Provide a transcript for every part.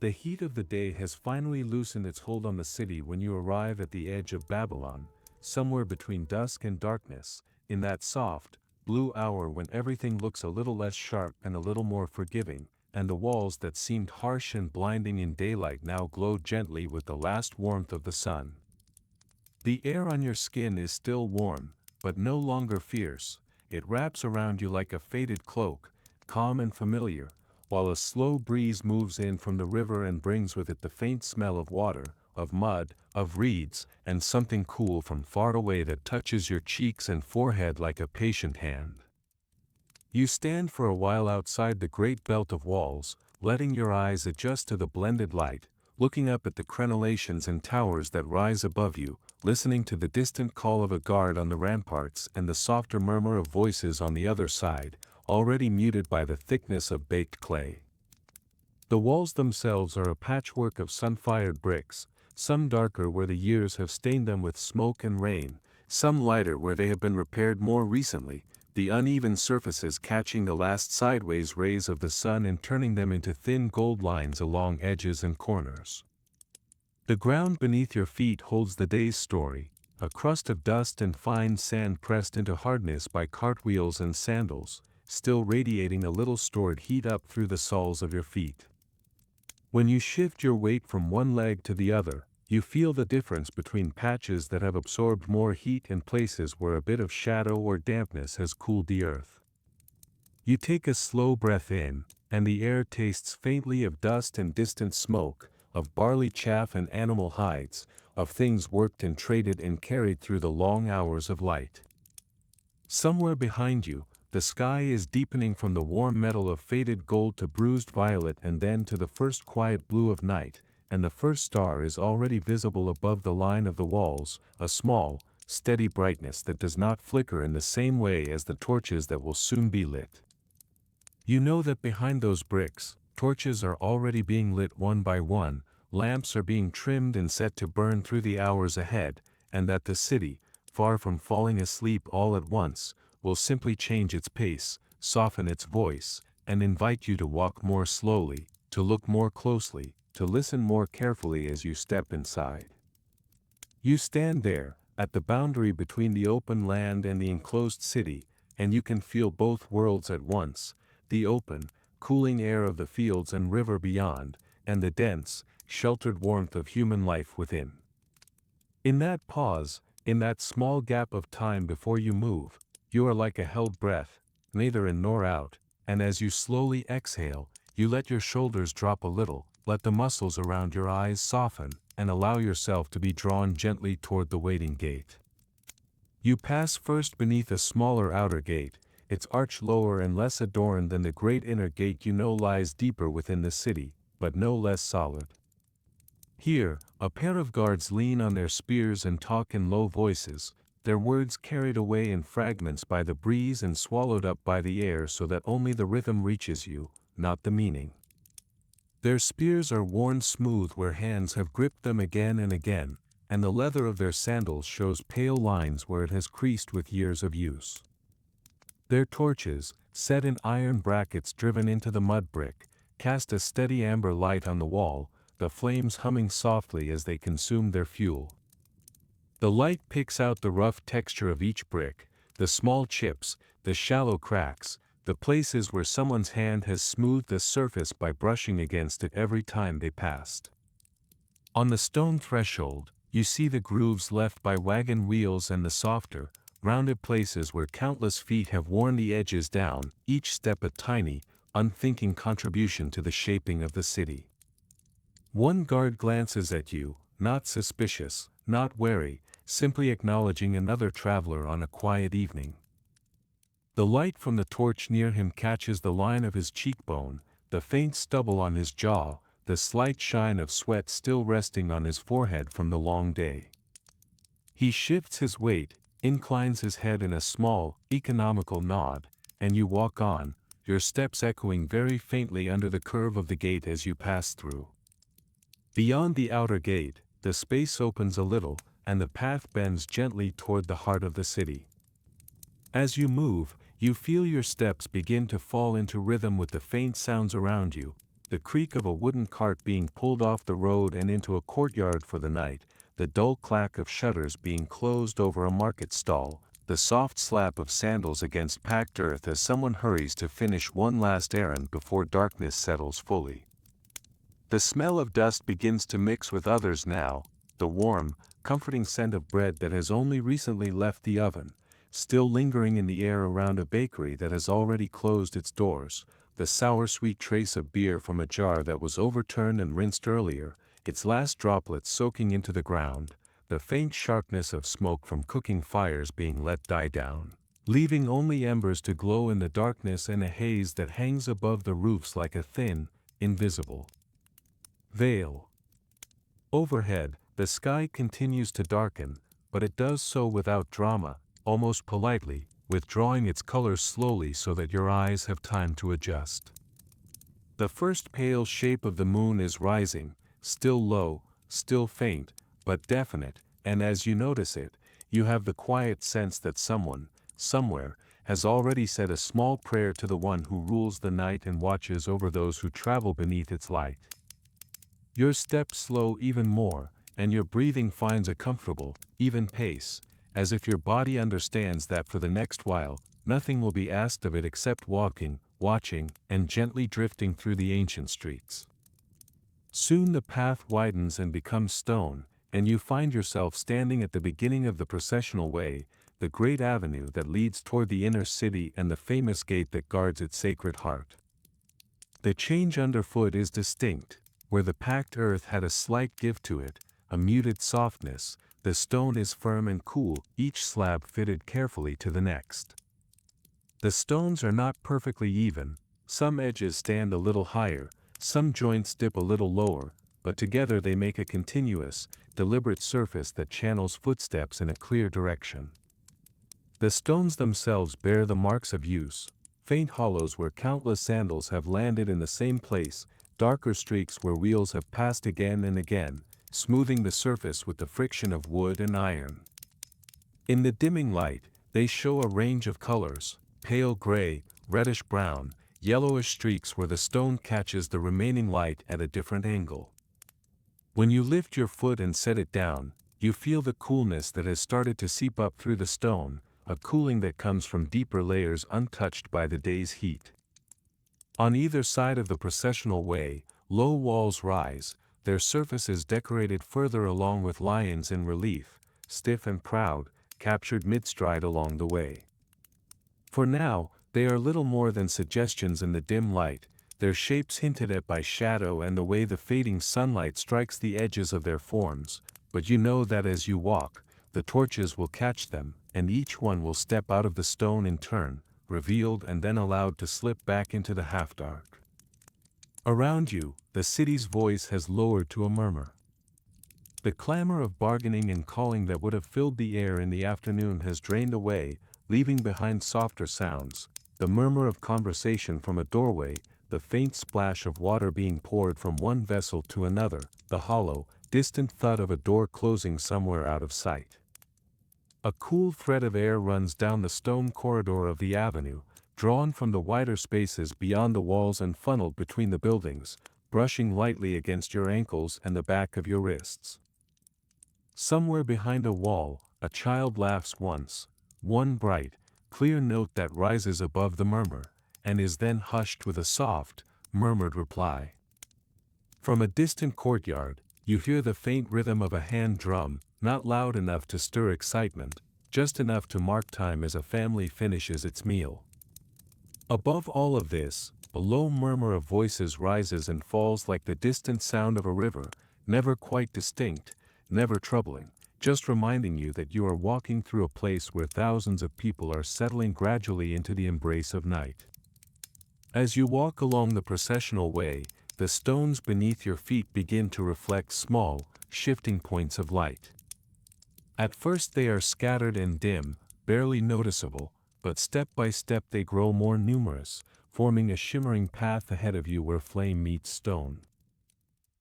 The heat of the day has finally loosened its hold on the city when you arrive at the edge of Babylon, somewhere between dusk and darkness, in that soft, blue hour when everything looks a little less sharp and a little more forgiving, and the walls that seemed harsh and blinding in daylight now glow gently with the last warmth of the sun. The air on your skin is still warm, but no longer fierce. It wraps around you like a faded cloak, calm and familiar, while a slow breeze moves in from the river and brings with it the faint smell of water, of mud, of reeds, and something cool from far away that touches your cheeks and forehead like a patient hand. You stand for a while outside the great belt of walls, letting your eyes adjust to the blended light, looking up at the crenellations and towers that rise above you, listening to the distant call of a guard on the ramparts and the softer murmur of voices on the other side, already muted by the thickness of baked clay. The walls themselves are a patchwork of sun-fired bricks, some darker where the years have stained them with smoke and rain, some lighter where they have been repaired more recently, the uneven surfaces catching the last sideways rays of the sun and turning them into thin gold lines along edges and corners. The ground beneath your feet holds the day's story, a crust of dust and fine sand pressed into hardness by cartwheels and sandals, still radiating a little stored heat up through the soles of your feet. When you shift your weight from one leg to the other, you feel the difference between patches that have absorbed more heat and places where a bit of shadow or dampness has cooled the earth. You take a slow breath in, and the air tastes faintly of dust and distant smoke, of barley chaff and animal hides, of things worked and traded and carried through the long hours of light. Somewhere behind you, the sky is deepening from the warm metal of faded gold to bruised violet and then to the first quiet blue of night, and the first star is already visible above the line of the walls, a small, steady brightness that does not flicker in the same way as the torches that will soon be lit. You know that behind those bricks, torches are already being lit one by one, lamps are being trimmed and set to burn through the hours ahead, and that the city, far from falling asleep all at once, will simply change its pace, soften its voice, and invite you to walk more slowly, to look more closely, to listen more carefully as you step inside. You stand there, at the boundary between the open land and the enclosed city, and you can feel both worlds at once, the open, cooling air of the fields and river beyond, and the dense, sheltered warmth of human life within. In that pause, in that small gap of time before you move, you are like a held breath, neither in nor out, and as you slowly exhale, you let your shoulders drop a little, let the muscles around your eyes soften, and allow yourself to be drawn gently toward the waiting gate. You pass first beneath a smaller outer gate, its arch lower and less adorned than the great inner gate you know lies deeper within the city, but no less solid. Here, a pair of guards lean on their spears and talk in low voices, their words carried away in fragments by the breeze and swallowed up by the air so that only the rhythm reaches you, not the meaning. Their spears are worn smooth where hands have gripped them again and again, and the leather of their sandals shows pale lines where it has creased with years of use. Their torches, set in iron brackets driven into the mud brick, cast a steady amber light on the wall, the flames humming softly as they consume their fuel. The light picks out the rough texture of each brick, the small chips, the shallow cracks, the places where someone's hand has smoothed the surface by brushing against it every time they passed. On the stone threshold, you see the grooves left by wagon wheels and the softer, rounded places where countless feet have worn the edges down, each step a tiny, unthinking contribution to the shaping of the city. One guard glances at you, not suspicious, not wary, simply acknowledging another traveler on a quiet evening. The light from the torch near him catches the line of his cheekbone, the faint stubble on his jaw, the slight shine of sweat still resting on his forehead from the long day. He shifts his weight, inclines his head in a small, economical nod, and you walk on, your steps echoing very faintly under the curve of the gate as you pass through. Beyond the outer gate, the space opens a little, and the path bends gently toward the heart of the city. As you move, you feel your steps begin to fall into rhythm with the faint sounds around you, the creak of a wooden cart being pulled off the road and into a courtyard for the night, the dull clack of shutters being closed over a market stall, the soft slap of sandals against packed earth as someone hurries to finish one last errand before darkness settles fully. The smell of dust begins to mix with others now, the warm, comforting scent of bread that has only recently left the oven, still lingering in the air around a bakery that has already closed its doors, the sour-sweet trace of beer from a jar that was overturned and rinsed earlier, its last droplets soaking into the ground, the faint sharpness of smoke from cooking fires being let die down, leaving only embers to glow in the darkness and a haze that hangs above the roofs like a thin, invisible veil. Overhead, the sky continues to darken, but it does so without drama, almost politely, withdrawing its colors slowly so that your eyes have time to adjust. The first pale shape of the moon is rising, still low, still faint, but definite, and as you notice it, you have the quiet sense that someone, somewhere, has already said a small prayer to the one who rules the night and watches over those who travel beneath its light. Your steps slow even more, and your breathing finds a comfortable, even pace, as if your body understands that for the next while, nothing will be asked of it except walking, watching, and gently drifting through the ancient streets. Soon the path widens and becomes stone, and you find yourself standing at the beginning of the Processional Way, the great avenue that leads toward the inner city and the famous gate that guards its sacred heart. The change underfoot is distinct. Where the packed earth had a slight give to it, a muted softness, the stone is firm and cool, each slab fitted carefully to the next. The stones are not perfectly even, some edges stand a little higher, some joints dip a little lower, but together they make a continuous, deliberate surface that channels footsteps in a clear direction. The stones themselves bear the marks of use, faint hollows where countless sandals have landed in the same place, darker streaks where wheels have passed again and again, smoothing the surface with the friction of wood and iron. In the dimming light, they show a range of colors, pale gray, reddish-brown, yellowish streaks where the stone catches the remaining light at a different angle. When you lift your foot and set it down, you feel the coolness that has started to seep up through the stone, a cooling that comes from deeper layers untouched by the day's heat. On either side of the Processional Way, low walls rise, their surfaces decorated further along with lions in relief, stiff and proud, captured mid-stride along the way. For now, they are little more than suggestions in the dim light, their shapes hinted at by shadow and the way the fading sunlight strikes the edges of their forms, but you know that as you walk, the torches will catch them, and each one will step out of the stone in turn, revealed and then allowed to slip back into the half-dark. Around you, the city's voice has lowered to a murmur. The clamor of bargaining and calling that would have filled the air in the afternoon has drained away, leaving behind softer sounds, the murmur of conversation from a doorway, the faint splash of water being poured from one vessel to another, the hollow, distant thud of a door closing somewhere out of sight. A cool thread of air runs down the stone corridor of the avenue, drawn from the wider spaces beyond the walls and funneled between the buildings, brushing lightly against your ankles and the back of your wrists. Somewhere behind a wall, a child laughs once, one bright, clear note that rises above the murmur, and is then hushed with a soft, murmured reply. From a distant courtyard, you hear the faint rhythm of a hand drum, not loud enough to stir excitement, just enough to mark time as a family finishes its meal. Above all of this, a low murmur of voices rises and falls like the distant sound of a river, never quite distinct, never troubling, just reminding you that you are walking through a place where thousands of people are settling gradually into the embrace of night. As you walk along the Processional Way, the stones beneath your feet begin to reflect small, shifting points of light. At first they are scattered and dim, barely noticeable, but step by step they grow more numerous, forming a shimmering path ahead of you where flame meets stone.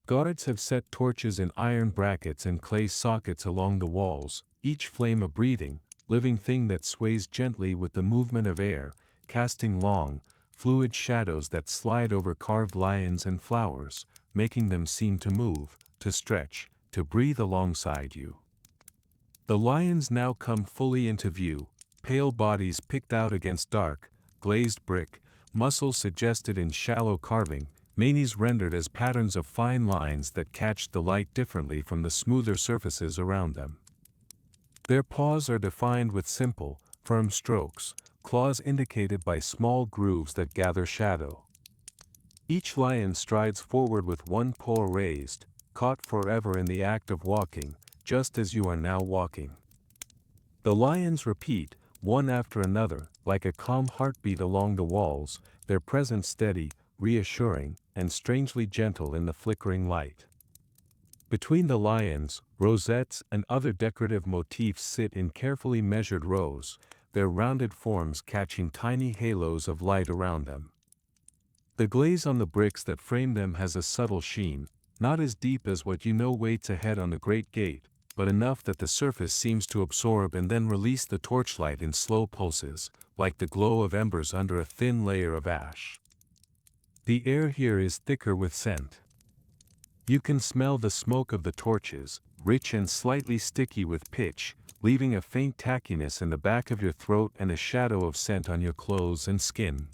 Guards have set torches in iron brackets and clay sockets along the walls, each flame a breathing, living thing that sways gently with the movement of air, casting long, fluid shadows that slide over carved lions and flowers, making them seem to move, to stretch, to breathe alongside you. The lions now come fully into view, pale bodies picked out against dark, glazed brick, muscles suggested in shallow carving, manes rendered as patterns of fine lines that catch the light differently from the smoother surfaces around them. Their paws are defined with simple, firm strokes, claws indicated by small grooves that gather shadow. Each lion strides forward with one paw raised, caught forever in the act of walking, just as you are now walking. The lions repeat, one after another, like a calm heartbeat along the walls, their presence steady, reassuring, and strangely gentle in the flickering light. Between the lions, rosettes and other decorative motifs sit in carefully measured rows, their rounded forms catching tiny halos of light around them. The glaze on the bricks that frame them has a subtle sheen, not as deep as what you know waits ahead on the Great Gate, but enough that the surface seems to absorb and then release the torchlight in slow pulses, like the glow of embers under a thin layer of ash. The air here is thicker with scent. You can smell the smoke of the torches, rich and slightly sticky with pitch, leaving a faint tackiness in the back of your throat and a shadow of scent on your clothes and skin.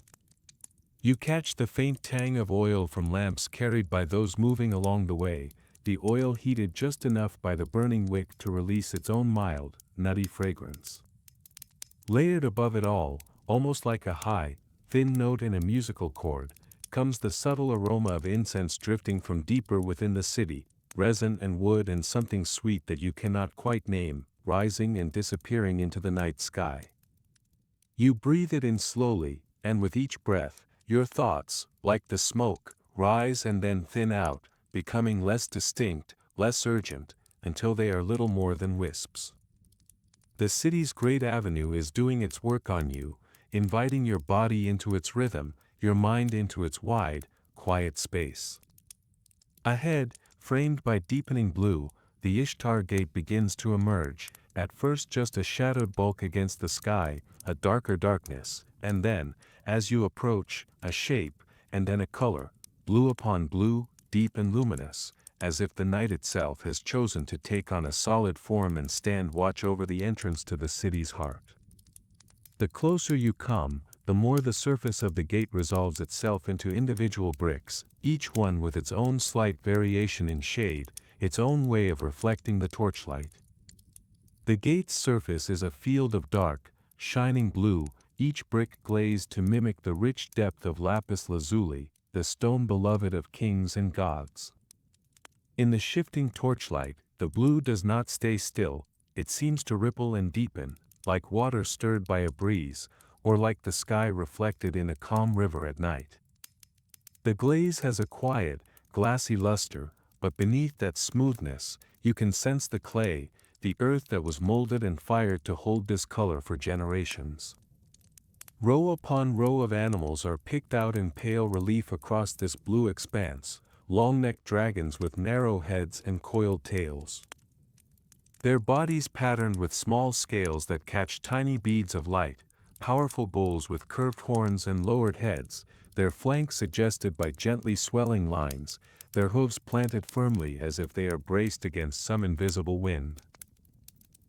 You catch the faint tang of oil from lamps carried by those moving along the way, the oil heated just enough by the burning wick to release its own mild, nutty fragrance. Layered above it all, almost like a high, thin note in a musical chord, comes the subtle aroma of incense drifting from deeper within the city, resin and wood and something sweet that you cannot quite name, rising and disappearing into the night sky. You breathe it in slowly, and with each breath, your thoughts, like the smoke, rise and then thin out, becoming less distinct, less urgent, until they are little more than wisps. The city's great avenue is doing its work on you, inviting your body into its rhythm, your mind into its wide, quiet space. Ahead, framed by deepening blue, the Ishtar Gate begins to emerge, at first just a shadowed bulk against the sky, a darker darkness, and then, as you approach, a shape, and then a color, blue upon blue, deep and luminous, as if the night itself has chosen to take on a solid form and stand watch over the entrance to the city's heart. The closer you come, the more the surface of the gate resolves itself into individual bricks, each one with its own slight variation in shade, its own way of reflecting the torchlight. The gate's surface is a field of dark, shining blue, each brick glazed to mimic the rich depth of lapis lazuli, the stone beloved of kings and gods. In the shifting torchlight, the blue does not stay still, it seems to ripple and deepen, like water stirred by a breeze, or like the sky reflected in a calm river at night. The glaze has a quiet, glassy luster, but beneath that smoothness, you can sense the clay, the earth that was molded and fired to hold this color for generations. Row upon row of animals are picked out in pale relief across this blue expanse, long-necked dragons with narrow heads and coiled tails. Their bodies patterned with small scales that catch tiny beads of light, powerful bulls with curved horns and lowered heads, their flanks suggested by gently swelling lines, their hooves planted firmly as if they are braced against some invisible wind.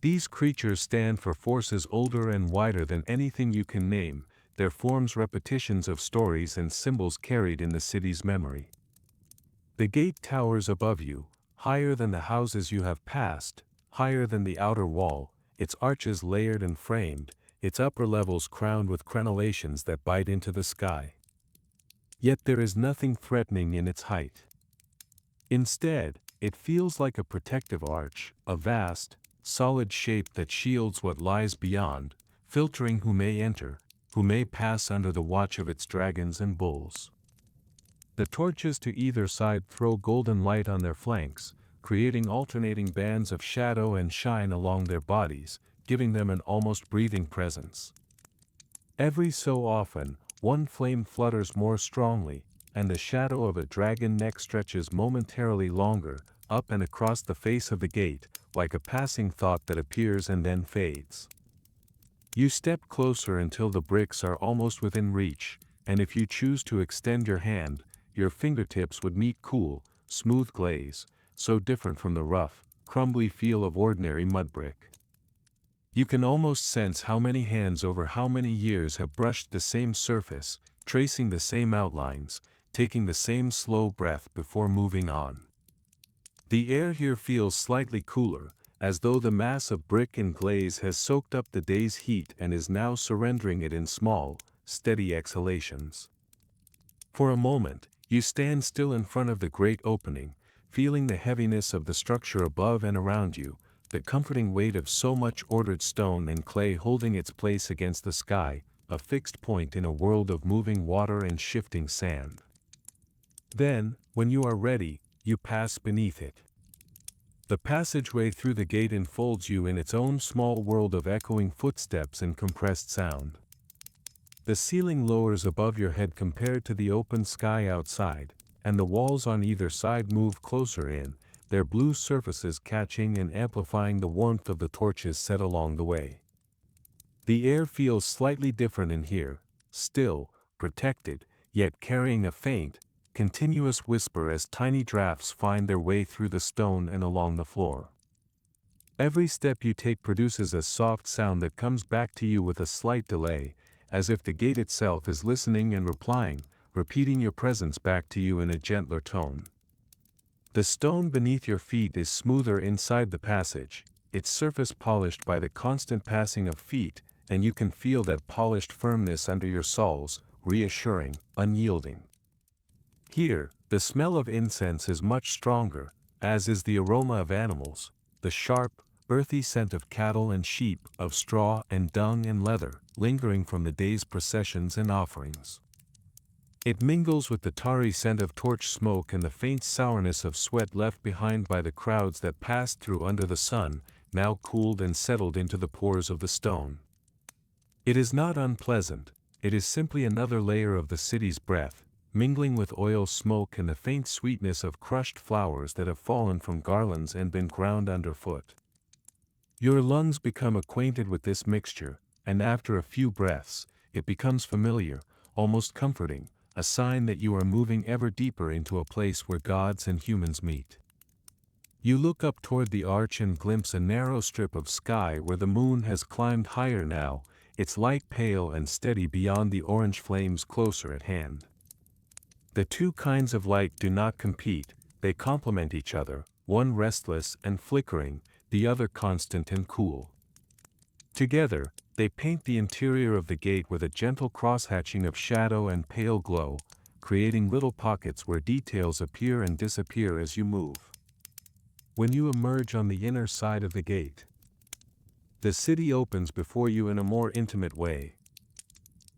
These creatures stand for forces older and wider than anything you can name, their forms repetitions of stories and symbols carried in the city's memory. The gate towers above you, higher than the houses you have passed, higher than the outer wall, its arches layered and framed, its upper levels crowned with crenellations that bite into the sky. Yet there is nothing threatening in its height. Instead, it feels like a protective arch, a vast, solid shape that shields what lies beyond, filtering who may enter, who may pass under the watch of its dragons and bulls. The torches to either side throw golden light on their flanks, creating alternating bands of shadow and shine along their bodies, giving them an almost breathing presence. Every so often, one flame flutters more strongly, and the shadow of a dragon neck stretches momentarily longer, up and across the face of the gate, like a passing thought that appears and then fades. You step closer until the bricks are almost within reach, and if you choose to extend your hand, your fingertips would meet cool, smooth glaze, so different from the rough, crumbly feel of ordinary mud brick. You can almost sense how many hands over how many years have brushed the same surface, tracing the same outlines, taking the same slow breath before moving on. The air here feels slightly cooler, as though the mass of brick and glaze has soaked up the day's heat and is now surrendering it in small, steady exhalations. For a moment, you stand still in front of the great opening, feeling the heaviness of the structure above and around you, the comforting weight of so much ordered stone and clay holding its place against the sky, a fixed point in a world of moving water and shifting sand. Then, when you are ready, you pass beneath it. The passageway through the gate enfolds you in its own small world of echoing footsteps and compressed sound. The ceiling lowers above your head compared to the open sky outside, and the walls on either side move closer in, their blue surfaces catching and amplifying the warmth of the torches set along the way. The air feels slightly different in here, still, protected, yet carrying a faint, continuous whisper as tiny drafts find their way through the stone and along the floor. Every step you take produces a soft sound that comes back to you with a slight delay, as if the gate itself is listening and replying, repeating your presence back to you in a gentler tone. The stone beneath your feet is smoother inside the passage, its surface polished by the constant passing of feet, and you can feel that polished firmness under your soles, reassuring, unyielding. Here, the smell of incense is much stronger, as is the aroma of animals, the sharp, earthy scent of cattle and sheep, of straw and dung and leather, lingering from the day's processions and offerings. It mingles with the tarry scent of torch smoke and the faint sourness of sweat left behind by the crowds that passed through under the sun, now cooled and settled into the pores of the stone. It is not unpleasant, it is simply another layer of the city's breath, mingling with oil smoke and the faint sweetness of crushed flowers that have fallen from garlands and been ground underfoot. Your lungs become acquainted with this mixture, and after a few breaths, it becomes familiar, almost comforting, a sign that you are moving ever deeper into a place where gods and humans meet. You look up toward the arch and glimpse a narrow strip of sky where the moon has climbed higher now, its light pale and steady beyond the orange flames closer at hand. The two kinds of light do not compete, they complement each other, one restless and flickering, the other constant and cool. Together, they paint the interior of the gate with a gentle cross-hatching of shadow and pale glow, creating little pockets where details appear and disappear as you move. When you emerge on the inner side of the gate, the city opens before you in a more intimate way.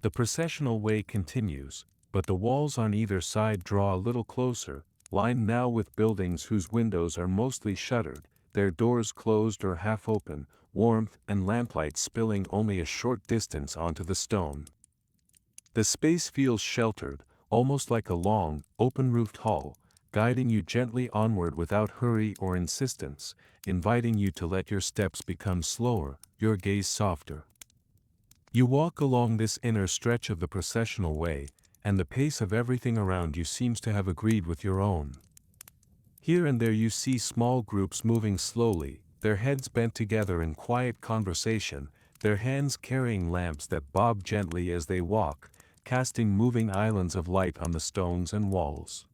The processional way continues, but the walls on either side draw a little closer, lined now with buildings whose windows are mostly shuttered, their doors closed or half open, warmth and lamplight spilling only a short distance onto the stone. The space feels sheltered, almost like a long, open-roofed hall, guiding you gently onward without hurry or insistence, inviting you to let your steps become slower, your gaze softer. You walk along this inner stretch of the processional way, and the pace of everything around you seems to have agreed with your own. Here and there you see small groups moving slowly, their heads bent together in quiet conversation, their hands carrying lamps that bob gently as they walk, casting moving islands of light on the stones and walls.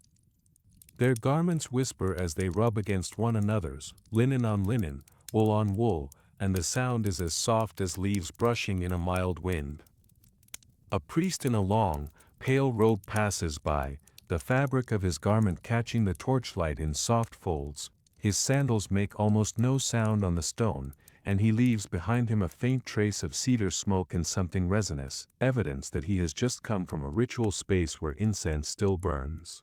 Their garments whisper as they rub against one another's, linen on linen, wool on wool, and the sound is as soft as leaves brushing in a mild wind. A priest in a long, pale robe passes by, the fabric of his garment catching the torchlight in soft folds. His sandals make almost no sound on the stone, and he leaves behind him a faint trace of cedar smoke and something resinous, evidence that he has just come from a ritual space where incense still burns.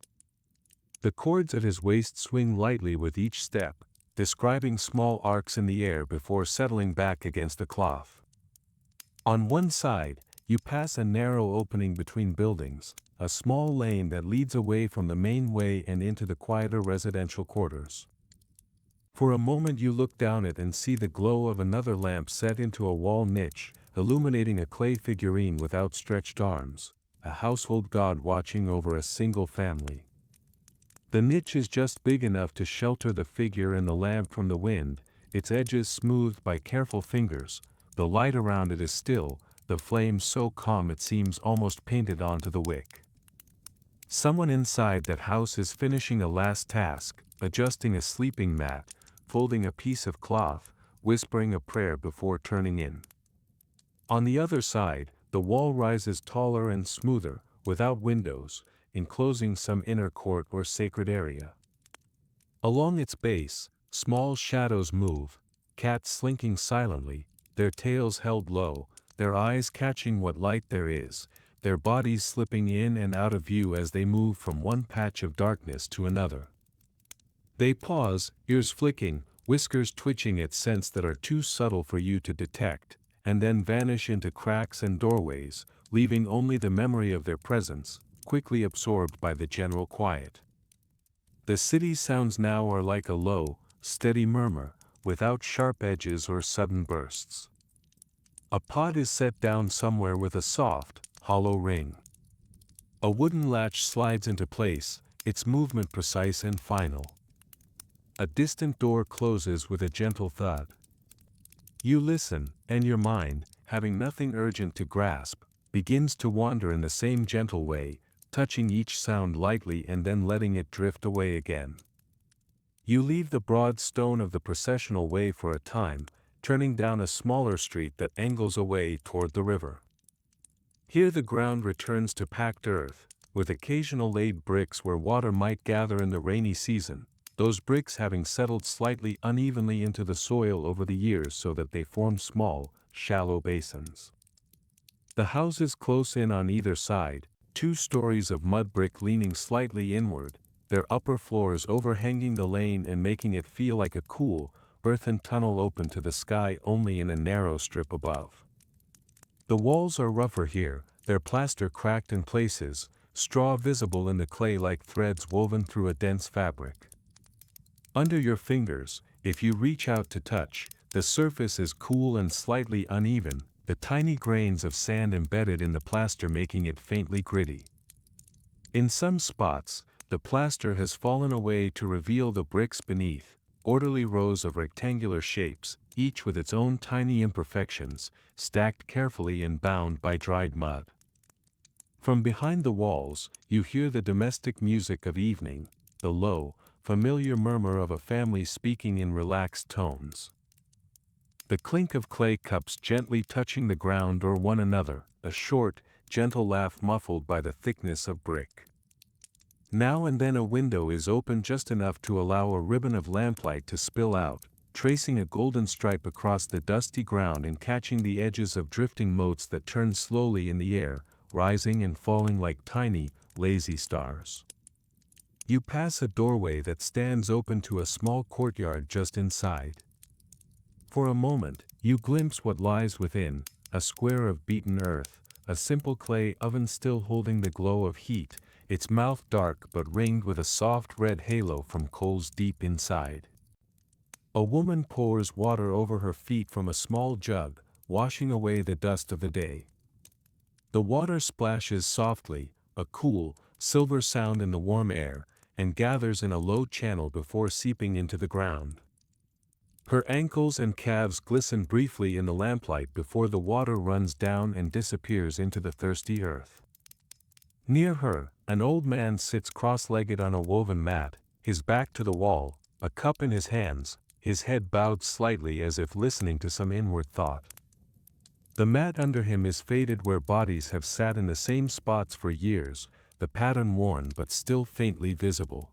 The cords at his waist swing lightly with each step, describing small arcs in the air before settling back against the cloth. On one side, you pass a narrow opening between buildings, a small lane that leads away from the main way and into the quieter residential quarters. For a moment you look down it and see the glow of another lamp set into a wall niche, illuminating a clay figurine with outstretched arms, a household god watching over a single family. The niche is just big enough to shelter the figure and the lamp from the wind, its edges smoothed by careful fingers. The light around it is still, the flame so calm it seems almost painted onto the wick. Someone inside that house is finishing a last task, adjusting a sleeping mat, folding a piece of cloth, whispering a prayer before turning in. On the other side, the wall rises taller and smoother, without windows, enclosing some inner court or sacred area. Along its base, small shadows move, cats slinking silently, their tails held low, their eyes catching what light there is, their bodies slipping in and out of view as they move from one patch of darkness to another. They pause, ears flicking, whiskers twitching at scents that are too subtle for you to detect, and then vanish into cracks and doorways, leaving only the memory of their presence, quickly absorbed by the general quiet. The city's sounds now are like a low, steady murmur, without sharp edges or sudden bursts. A pot is set down somewhere with a soft, hollow ring. A wooden latch slides into place, its movement precise and final. A distant door closes with a gentle thud. You listen, and your mind, having nothing urgent to grasp, begins to wander in the same gentle way, touching each sound lightly and then letting it drift away again. You leave the broad stone of the processional way for a time, turning down a smaller street that angles away toward the river. Here the ground returns to packed earth, with occasional laid bricks where water might gather in the rainy season, those bricks having settled slightly unevenly into the soil over the years so that they form small, shallow basins. The houses close in on either side, 2 stories of mud brick leaning slightly inward, their upper floors overhanging the lane and making it feel like a cool, earthen tunnel open to the sky only in a narrow strip above. The walls are rougher here, their plaster cracked in places, straw visible in the clay like threads woven through a dense fabric. Under your fingers, if you reach out to touch, the surface is cool and slightly uneven, the tiny grains of sand embedded in the plaster making it faintly gritty. In some spots, the plaster has fallen away to reveal the bricks beneath, orderly rows of rectangular shapes, each with its own tiny imperfections, stacked carefully and bound by dried mud. From behind the walls, you hear the domestic music of evening, the low, familiar murmur of a family speaking in relaxed tones. The clink of clay cups gently touching the ground or one another, a short, gentle laugh muffled by the thickness of brick. Now and then a window is open just enough to allow a ribbon of lamplight to spill out, tracing a golden stripe across the dusty ground and catching the edges of drifting motes that turn slowly in the air, rising and falling like tiny, lazy stars. You pass a doorway that stands open to a small courtyard just inside. For a moment, you glimpse what lies within, a square of beaten earth, a simple clay oven still holding the glow of heat, its mouth dark but ringed with a soft red halo from coals deep inside. A woman pours water over her feet from a small jug, washing away the dust of the day. The water splashes softly, a cool, silver sound in the warm air, and gathers in a low channel before seeping into the ground. Her ankles and calves glisten briefly in the lamplight before the water runs down and disappears into the thirsty earth. Near her, an old man sits cross-legged on a woven mat, his back to the wall, a cup in his hands, his head bowed slightly as if listening to some inward thought. The mat under him is faded where bodies have sat in the same spots for years, the pattern worn but still faintly visible.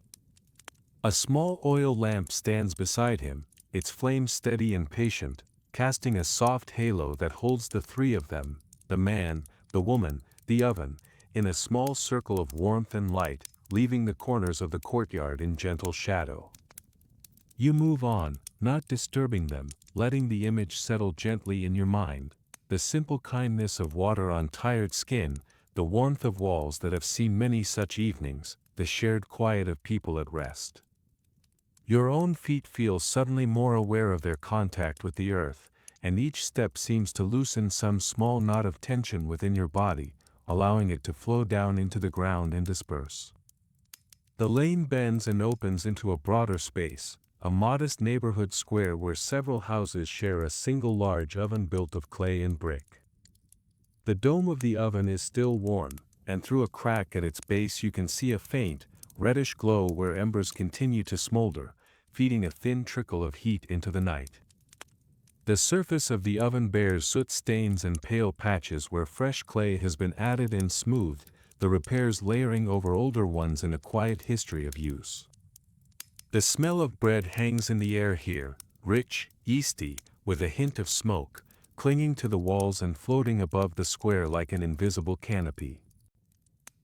A small oil lamp stands beside him, its flame steady and patient, casting a soft halo that holds the 3 of them, the man, the woman, the oven, in a small circle of warmth and light, leaving the corners of the courtyard in gentle shadow. You move on, not disturbing them, letting the image settle gently in your mind, the simple kindness of water on tired skin, the warmth of walls that have seen many such evenings, the shared quiet of people at rest. Your own feet feel suddenly more aware of their contact with the earth, and each step seems to loosen some small knot of tension within your body, allowing it to flow down into the ground and disperse. The lane bends and opens into a broader space, a modest neighborhood square where several houses share a single large oven built of clay and brick. The dome of the oven is still warm, and through a crack at its base you can see a faint, reddish glow where embers continue to smolder, feeding a thin trickle of heat into the night. The surface of the oven bears soot stains and pale patches where fresh clay has been added and smoothed, the repairs layering over older ones in a quiet history of use. The smell of bread hangs in the air here, rich, yeasty, with a hint of smoke, clinging to the walls and floating above the square like an invisible canopy.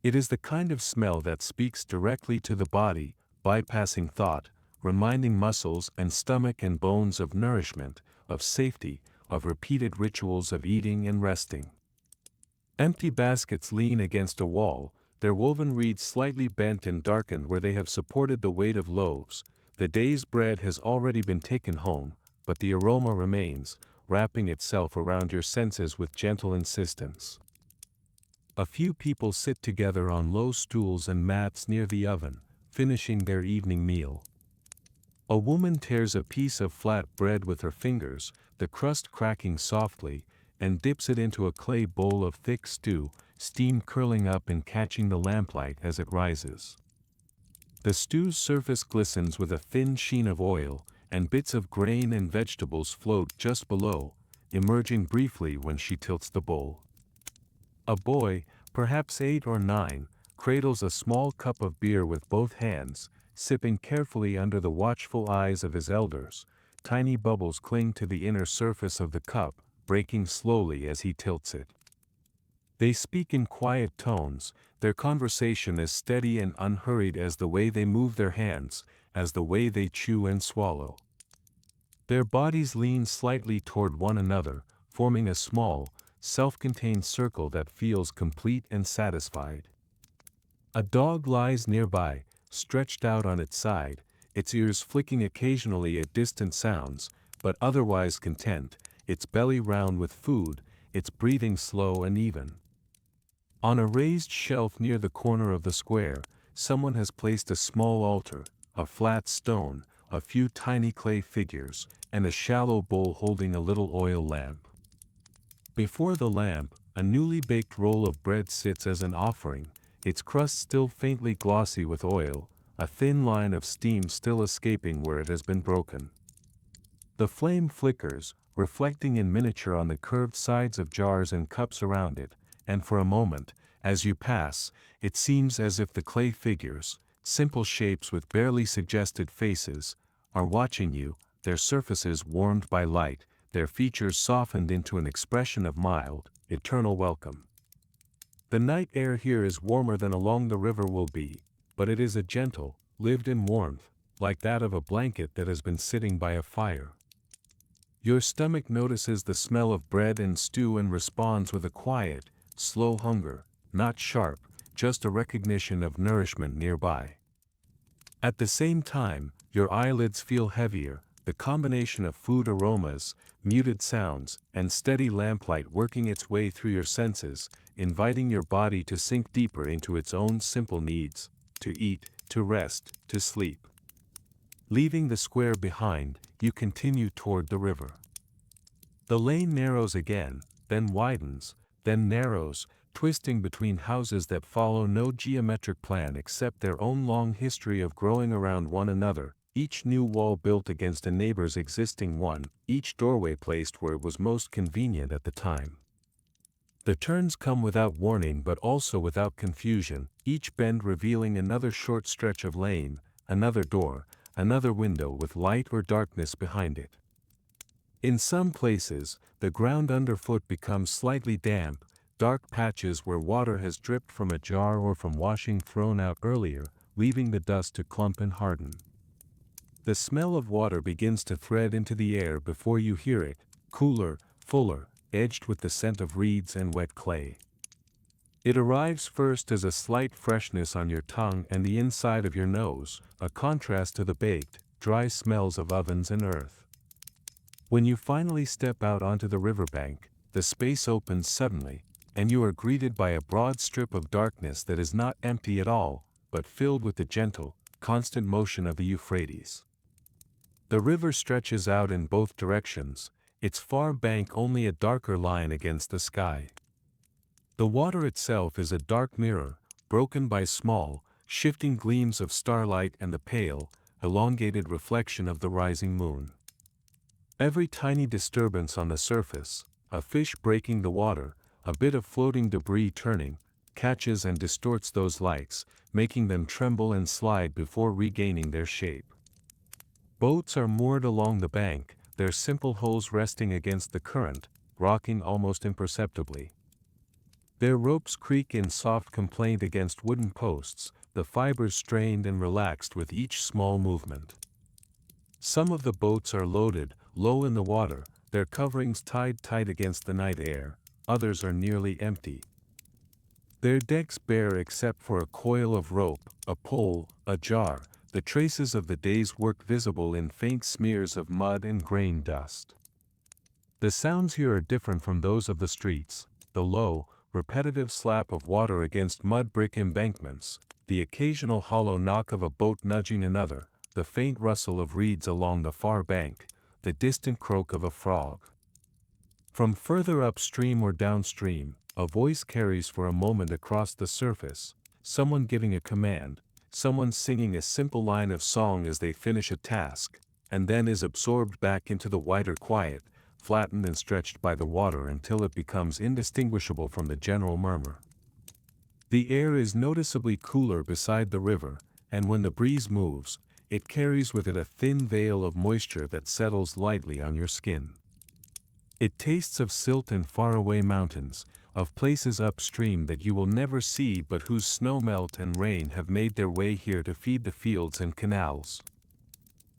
It is the kind of smell that speaks directly to the body, bypassing thought, reminding muscles and stomach and bones of nourishment, of safety, of repeated rituals of eating and resting. Empty baskets lean against a wall, their woven reeds slightly bent and darkened where they have supported the weight of loaves. The day's bread has already been taken home, but the aroma remains, wrapping itself around your senses with gentle insistence. A few people sit together on low stools and mats near the oven, finishing their evening meal. A woman tears a piece of flat bread with her fingers, the crust cracking softly, and dips it into a clay bowl of thick stew, steam curling up and catching the lamplight as it rises. The stew's surface glistens with a thin sheen of oil, and bits of grain and vegetables float just below, emerging briefly when she tilts the bowl. A boy, perhaps 8 or 9, cradles a small cup of beer with both hands, sipping carefully under the watchful eyes of his elders. Tiny bubbles cling to the inner surface of the cup, breaking slowly as he tilts it. They speak in quiet tones, their conversation as steady and unhurried as the way they move their hands, as the way they chew and swallow. Their bodies lean slightly toward one another, forming a small, self-contained circle that feels complete and satisfied. A dog lies nearby, stretched out on its side, its ears flicking occasionally at distant sounds, but otherwise content, its belly round with food, its breathing slow and even. On a raised shelf near the corner of the square, someone has placed a small altar, a flat stone, a few tiny clay figures, and a shallow bowl holding a little oil lamp. Before the lamp, a newly baked roll of bread sits as an offering, its crust still faintly glossy with oil, a thin line of steam still escaping where it has been broken. The flame flickers, reflecting in miniature on the curved sides of jars and cups around it, and for a moment, as you pass, it seems as if the clay figures, simple shapes with barely suggested faces, are watching you, their surfaces warmed by light, their features softened into an expression of mild, eternal welcome. The night air here is warmer than along the river will be, but it is a gentle, lived-in warmth, like that of a blanket that has been sitting by a fire. Your stomach notices the smell of bread and stew and responds with a quiet, slow hunger, not sharp, just a recognition of nourishment nearby. At the same time, your eyelids feel heavier, the combination of food aromas, muted sounds, and steady lamplight working its way through your senses, inviting your body to sink deeper into its own simple needs, to eat, to rest, to sleep. Leaving the square behind, you continue toward the river. The lane narrows again, then widens, then narrows, twisting between houses that follow no geometric plan except their own long history of growing around one another, each new wall built against a neighbor's existing one, each doorway placed where it was most convenient at the time. The turns come without warning but also without confusion, each bend revealing another short stretch of lane, another door, another window with light or darkness behind it. In some places, the ground underfoot becomes slightly damp, dark patches where water has dripped from a jar or from washing thrown out earlier, leaving the dust to clump and harden. The smell of water begins to thread into the air before you hear it, cooler, fuller, edged with the scent of reeds and wet clay. It arrives first as a slight freshness on your tongue and the inside of your nose, a contrast to the baked, dry smells of ovens and earth. When you finally step out onto the riverbank, the space opens suddenly, and you are greeted by a broad strip of darkness that is not empty at all, but filled with the gentle, constant motion of the Euphrates. The river stretches out in both directions, its far bank only a darker line against the sky. The water itself is a dark mirror, broken by small, shifting gleams of starlight and the pale, elongated reflection of the rising moon. Every tiny disturbance on the surface, a fish breaking the water, a bit of floating debris turning, catches and distorts those lights, making them tremble and slide before regaining their shape. Boats are moored along the bank, their simple hulls resting against the current, rocking almost imperceptibly. Their ropes creak in soft complaint against wooden posts, the fibers strained and relaxed with each small movement. Some of the boats are loaded, low in the water, their coverings tied tight against the night air, others are nearly empty. Their decks bare except for a coil of rope, a pole, a jar, the traces of the day's work visible in faint smears of mud and grain dust. The sounds here are different from those of the streets, the low, repetitive slap of water against mud brick embankments, the occasional hollow knock of a boat nudging another, the faint rustle of reeds along the far bank, the distant croak of a frog. From further upstream or downstream, a voice carries for a moment across the surface, someone giving a command, someone singing a simple line of song as they finish a task, and then is absorbed back into the wider quiet, flattened and stretched by the water until it becomes indistinguishable from the general murmur. The air is noticeably cooler beside the river, and when the breeze moves, it carries with it a thin veil of moisture that settles lightly on your skin. It tastes of silt and faraway mountains, of places upstream that you will never see but whose snow melt and rain have made their way here to feed the fields and canals.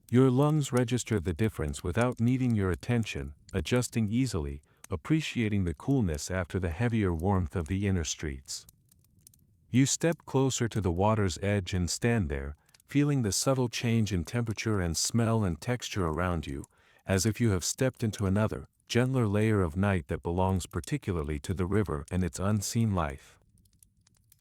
Your lungs register the difference without needing your attention, adjusting easily, appreciating the coolness after the heavier warmth of the inner streets. You step closer to the water's edge and stand there, feeling the subtle change in temperature and smell and texture around you, as if you have stepped into another, gentler layer of night that belongs particularly to the river and its unseen life.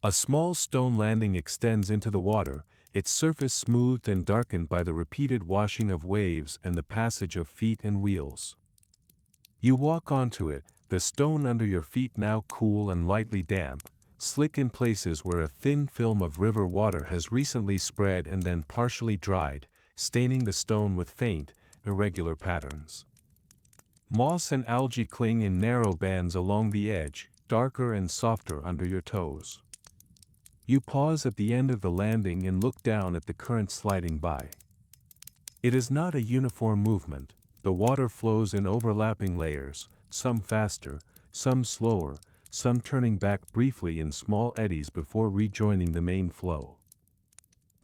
A small stone landing extends into the water, its surface smoothed and darkened by the repeated washing of waves and the passage of feet and wheels. You walk onto it, the stone under your feet now cool and lightly damp, slick in places where a thin film of river water has recently spread and then partially dried, staining the stone with faint, irregular patterns. Moss and algae cling in narrow bands along the edge, darker and softer under your toes. You pause at the end of the landing and look down at the current sliding by. It is not a uniform movement, the water flows in overlapping layers, some faster, some slower, some turning back briefly in small eddies before rejoining the main flow.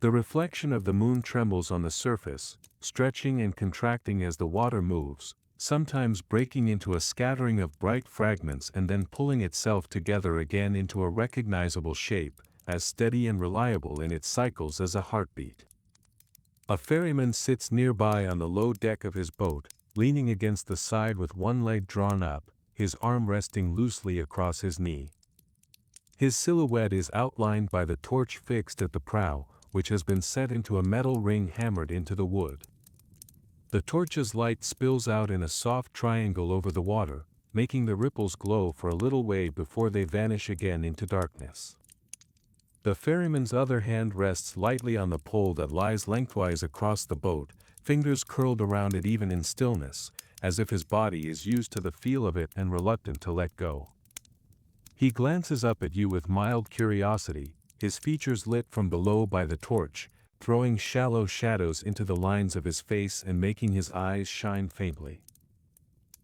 The reflection of the moon trembles on the surface, stretching and contracting as the water moves, sometimes breaking into a scattering of bright fragments and then pulling itself together again into a recognizable shape, as steady and reliable in its cycles as a heartbeat. A ferryman sits nearby on the low deck of his boat, leaning against the side with one leg drawn up, his arm resting loosely across his knee. His silhouette is outlined by the torch fixed at the prow, which has been set into a metal ring hammered into the wood. The torch's light spills out in a soft triangle over the water, making the ripples glow for a little way before they vanish again into darkness. The ferryman's other hand rests lightly on the pole that lies lengthwise across the boat, fingers curled around it even in stillness, as if his body is used to the feel of it and reluctant to let go. He glances up at you with mild curiosity, his features lit from below by the torch, throwing shallow shadows into the lines of his face and making his eyes shine faintly.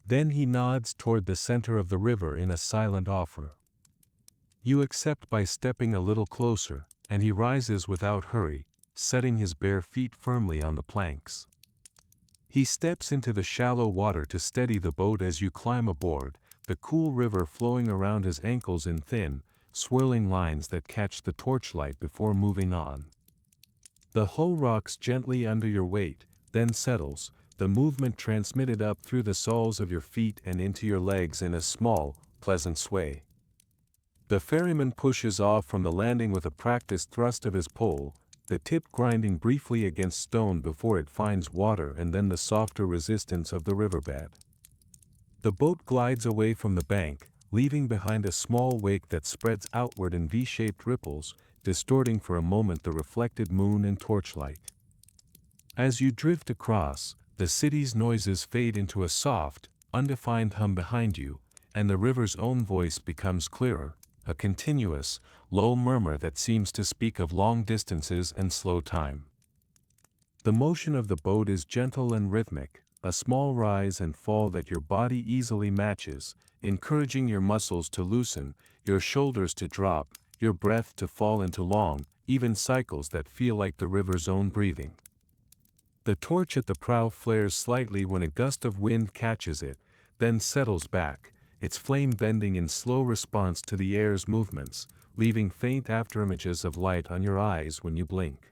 Then he nods toward the center of the river in a silent offer. You accept by stepping a little closer, and he rises without hurry, setting his bare feet firmly on the planks. He steps into the shallow water to steady the boat as you climb aboard, the cool river flowing around his ankles in thin, swirling lines that catch the torchlight before moving on. The hull rocks gently under your weight, then settles, the movement transmitted up through the soles of your feet and into your legs in a small, pleasant sway. The ferryman pushes off from the landing with a practiced thrust of his pole, the tip grinding briefly against stone before it finds water and then the softer resistance of the riverbed. The boat glides away from the bank, leaving behind a small wake that spreads outward in V-shaped ripples, distorting for a moment the reflected moon and torchlight. As you drift across, the city's noises fade into a soft, undefined hum behind you, and the river's own voice becomes clearer, a continuous, low murmur that seems to speak of long distances and slow time. The motion of the boat is gentle and rhythmic, a small rise and fall that your body easily matches, encouraging your muscles to loosen, your shoulders to drop, your breath to fall into long, even cycles that feel like the river's own breathing. The torch at the prow flares slightly when a gust of wind catches it, then settles back, its flame bending in slow response to the air's movements, leaving faint afterimages of light on your eyes when you blink.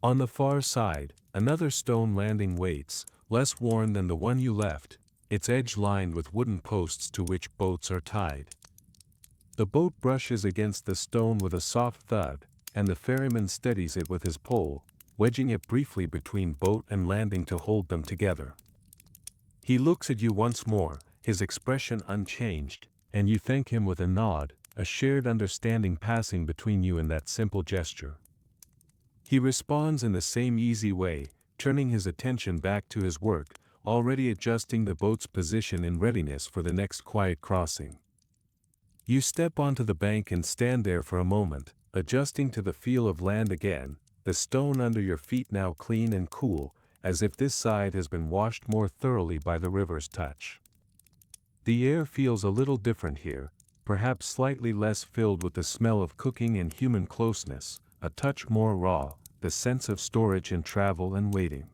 On the far side, another stone landing waits, less worn than the one you left, its edge lined with wooden posts to which boats are tied. The boat brushes against the stone with a soft thud, and the ferryman steadies it with his pole, wedging it briefly between boat and landing to hold them together. He looks at you once more, his expression unchanged, and you thank him with a nod, a shared understanding passing between you in that simple gesture. He responds in the same easy way, turning his attention back to his work, already adjusting the boat's position in readiness for the next quiet crossing. You step onto the bank and stand there for a moment, adjusting to the feel of land again, the stone under your feet now clean and cool, as if this side has been washed more thoroughly by the river's touch. The air feels a little different here, perhaps slightly less filled with the smell of cooking and human closeness, a touch more raw, the sense of storage and travel and waiting.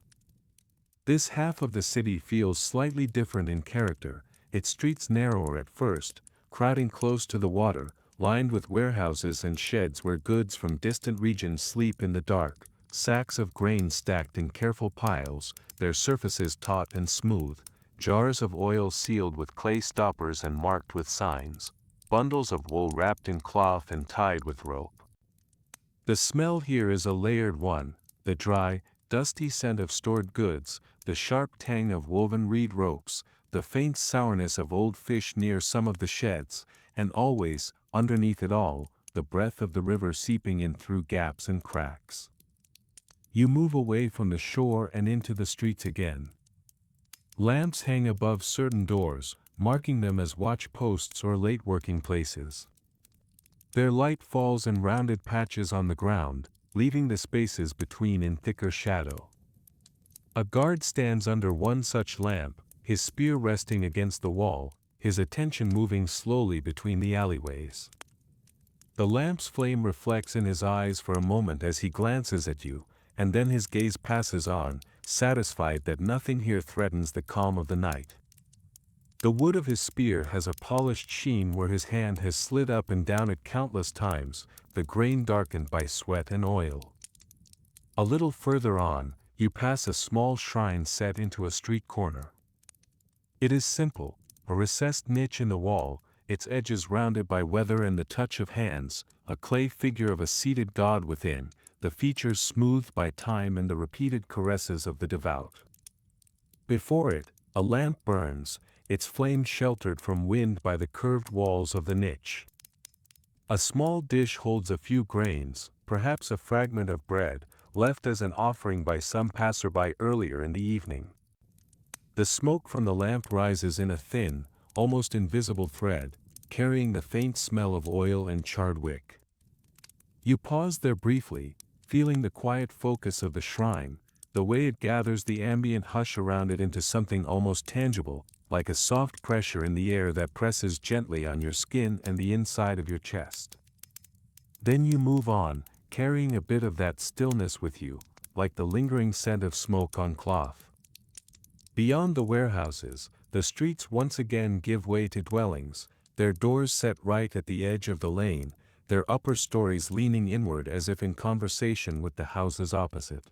This half of the city feels slightly different in character, its streets narrower at first, crowding close to the water, lined with warehouses and sheds where goods from distant regions sleep in the dark, sacks of grain stacked in careful piles, their surfaces taut and smooth, jars of oil sealed with clay stoppers and marked with signs, bundles of wool wrapped in cloth and tied with rope. The smell here is a layered one, the dry, dusty scent of stored goods, the sharp tang of woven reed ropes, the faint sourness of old fish near some of the sheds, and always, underneath it all, the breath of the river seeping in through gaps and cracks. You move away from the shore and into the streets again. Lamps hang above certain doors, marking them as watch posts or late working places. Their light falls in rounded patches on the ground, leaving the spaces between in thicker shadow. A guard stands under one such lamp, his spear resting against the wall, his attention moving slowly between the alleyways. The lamp's flame reflects in his eyes for a moment as he glances at you, and then his gaze passes on, satisfied that nothing here threatens the calm of the night. The wood of his spear has a polished sheen where his hand has slid up and down it countless times, the grain darkened by sweat and oil. A little further on, you pass a small shrine set into a street corner. It is simple, a recessed niche in the wall, its edges rounded by weather and the touch of hands, a clay figure of a seated god within, the features smoothed by time and the repeated caresses of the devout. Before it, a lamp burns, its flame sheltered from wind by the curved walls of the niche. A small dish holds a few grains, perhaps a fragment of bread, left as an offering by some passerby earlier in the evening. The smoke from the lamp rises in a thin, almost invisible thread, carrying the faint smell of oil and charred wick. You pause there briefly, feeling the quiet focus of the shrine, the way it gathers the ambient hush around it into something almost tangible, like a soft pressure in the air that presses gently on your skin and the inside of your chest. Then you move on, carrying a bit of that stillness with you, like the lingering scent of smoke on cloth. Beyond the warehouses, the streets once again give way to dwellings, their doors set right at the edge of the lane, their upper stories leaning inward as if in conversation with the houses opposite.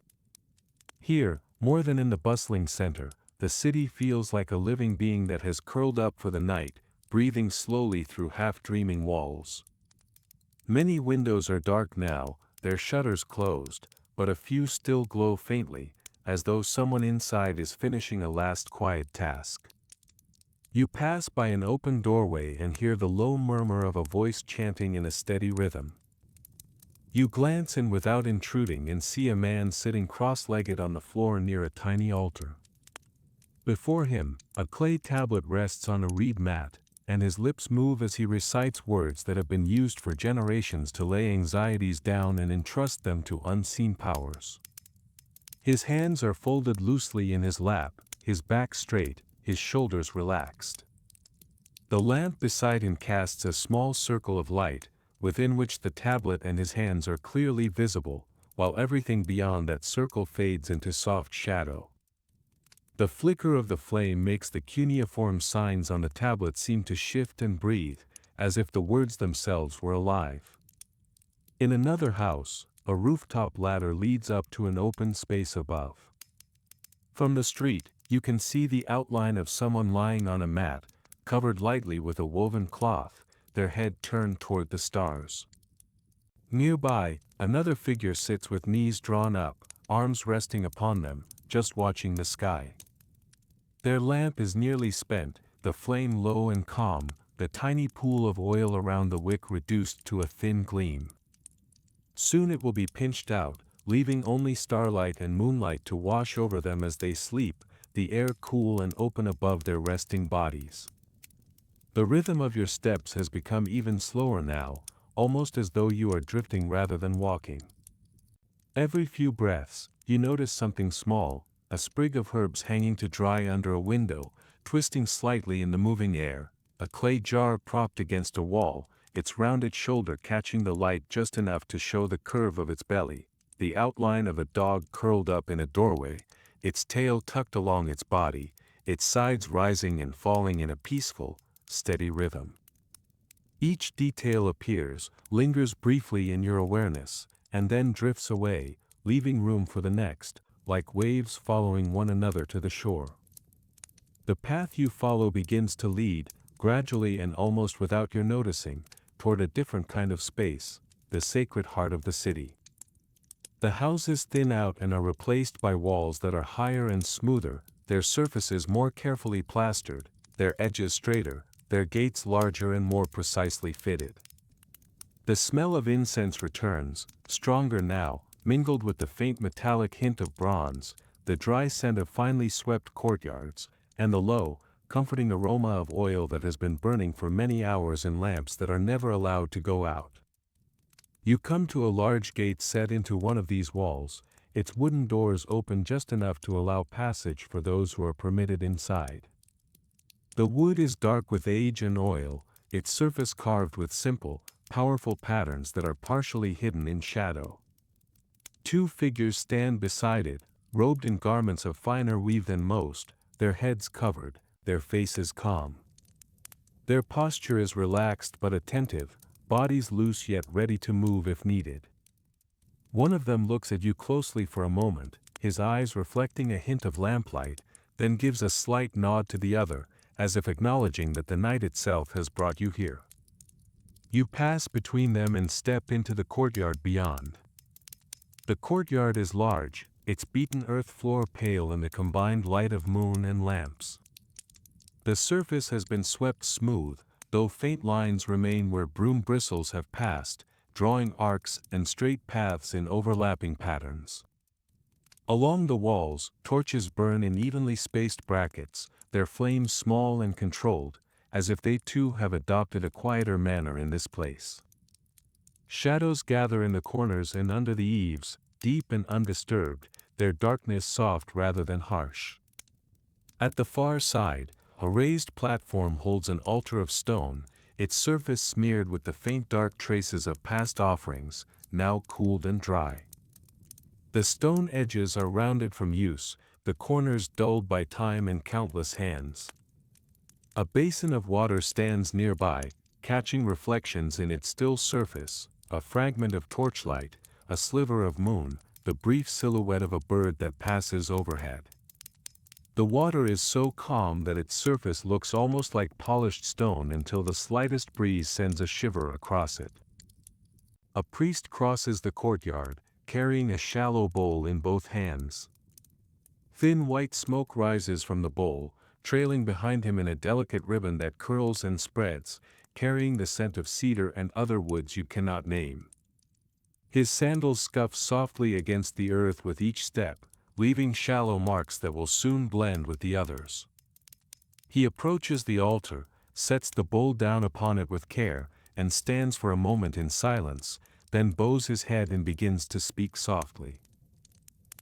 Here, more than in the bustling center, the city feels like a living being that has curled up for the night, breathing slowly through half-dreaming walls. Many windows are dark now, their shutters closed, but a few still glow faintly, as though someone inside is finishing a last quiet task. You pass by an open doorway and hear the low murmur of a voice chanting in a steady rhythm. You glance in without intruding and see a man sitting cross-legged on the floor near a tiny altar. Before him, a clay tablet rests on a reed mat, and his lips move as he recites words that have been used for generations to lay anxieties down and entrust them to unseen powers. His hands are folded loosely in his lap, his back straight, his shoulders relaxed. The lamp beside him casts a small circle of light, within which the tablet and his hands are clearly visible, while everything beyond that circle fades into soft shadow. The flicker of the flame makes the cuneiform signs on the tablet seem to shift and breathe, as if the words themselves were alive. In another house, a rooftop ladder leads up to an open space above. From the street, you can see the outline of someone lying on a mat, covered lightly with a woven cloth, their head turned toward the stars. Nearby, another figure sits with knees drawn up, arms resting upon them, just watching the sky. Their lamp is nearly spent, the flame low and calm, the tiny pool of oil around the wick reduced to a thin gleam. Soon it will be pinched out, leaving only starlight and moonlight to wash over them as they sleep, the air cool and open above their resting bodies. The rhythm of your steps has become even slower now, almost as though you are drifting rather than walking. Every few breaths, you notice something small, a sprig of herbs hanging to dry under a window, twisting slightly in the moving air, a clay jar propped against a wall, its rounded shoulder catching the light just enough to show the curve of its belly, the outline of a dog curled up in a doorway, its tail tucked along its body, its sides rising and falling in a peaceful, steady rhythm. Each detail appears, lingers briefly in your awareness, and then drifts away, leaving room for the next, like waves following one another to the shore. The path you follow begins to lead, gradually and almost without your noticing, toward a different kind of space, the sacred heart of the city. The houses thin out and are replaced by walls that are higher and smoother, their surfaces more carefully plastered, their edges straighter, their gates larger and more precisely fitted. The smell of incense returns, stronger now, mingled with the faint metallic hint of bronze, the dry scent of finely swept courtyards, and the low, comforting aroma of oil that has been burning for many hours in lamps that are never allowed to go out. You come to a large gate set into one of these walls, its wooden doors open just enough to allow passage for those who are permitted inside. The wood is dark with age and oil, its surface carved with simple, powerful patterns that are partially hidden in shadow. Two figures stand beside it, robed in garments of finer weave than most, their heads covered, their faces calm. Their posture is relaxed but attentive, bodies loose yet ready to move if needed. One of them looks at you closely for a moment, his eyes reflecting a hint of lamplight, then gives a slight nod to the other, as if acknowledging that the night itself has brought you here. You pass between them and step into the courtyard beyond. The courtyard is large, its beaten earth floor pale in the combined light of moon and lamps. The surface has been swept smooth, though faint lines remain where broom bristles have passed, drawing arcs and straight paths in overlapping patterns. Along the walls, torches burn in evenly spaced brackets, their flames small and controlled, as if they too have adopted a quieter manner in this place. Shadows gather in the corners and under the eaves, deep and undisturbed, their darkness soft rather than harsh. At the far side, a raised platform holds an altar of stone, its surface smeared with the faint dark traces of past offerings, now cooled and dry. The stone edges are rounded from use, the corners dulled by time and countless hands. A basin of water stands nearby, catching reflections in its still surface, a fragment of torchlight, a sliver of moon, the brief silhouette of a bird that passes overhead. The water is so calm that its surface looks almost like polished stone until the slightest breeze sends a shiver across it. A priest crosses the courtyard, carrying a shallow bowl in both hands. Thin white smoke rises from the bowl, trailing behind him in a delicate ribbon that curls and spreads, carrying the scent of cedar and other woods you cannot name. His sandals scuff softly against the earth with each step, leaving shallow marks that will soon blend with the others. He approaches the altar, sets the bowl down upon it with care, and stands for a moment in silence, then bows his head and begins to speak softly.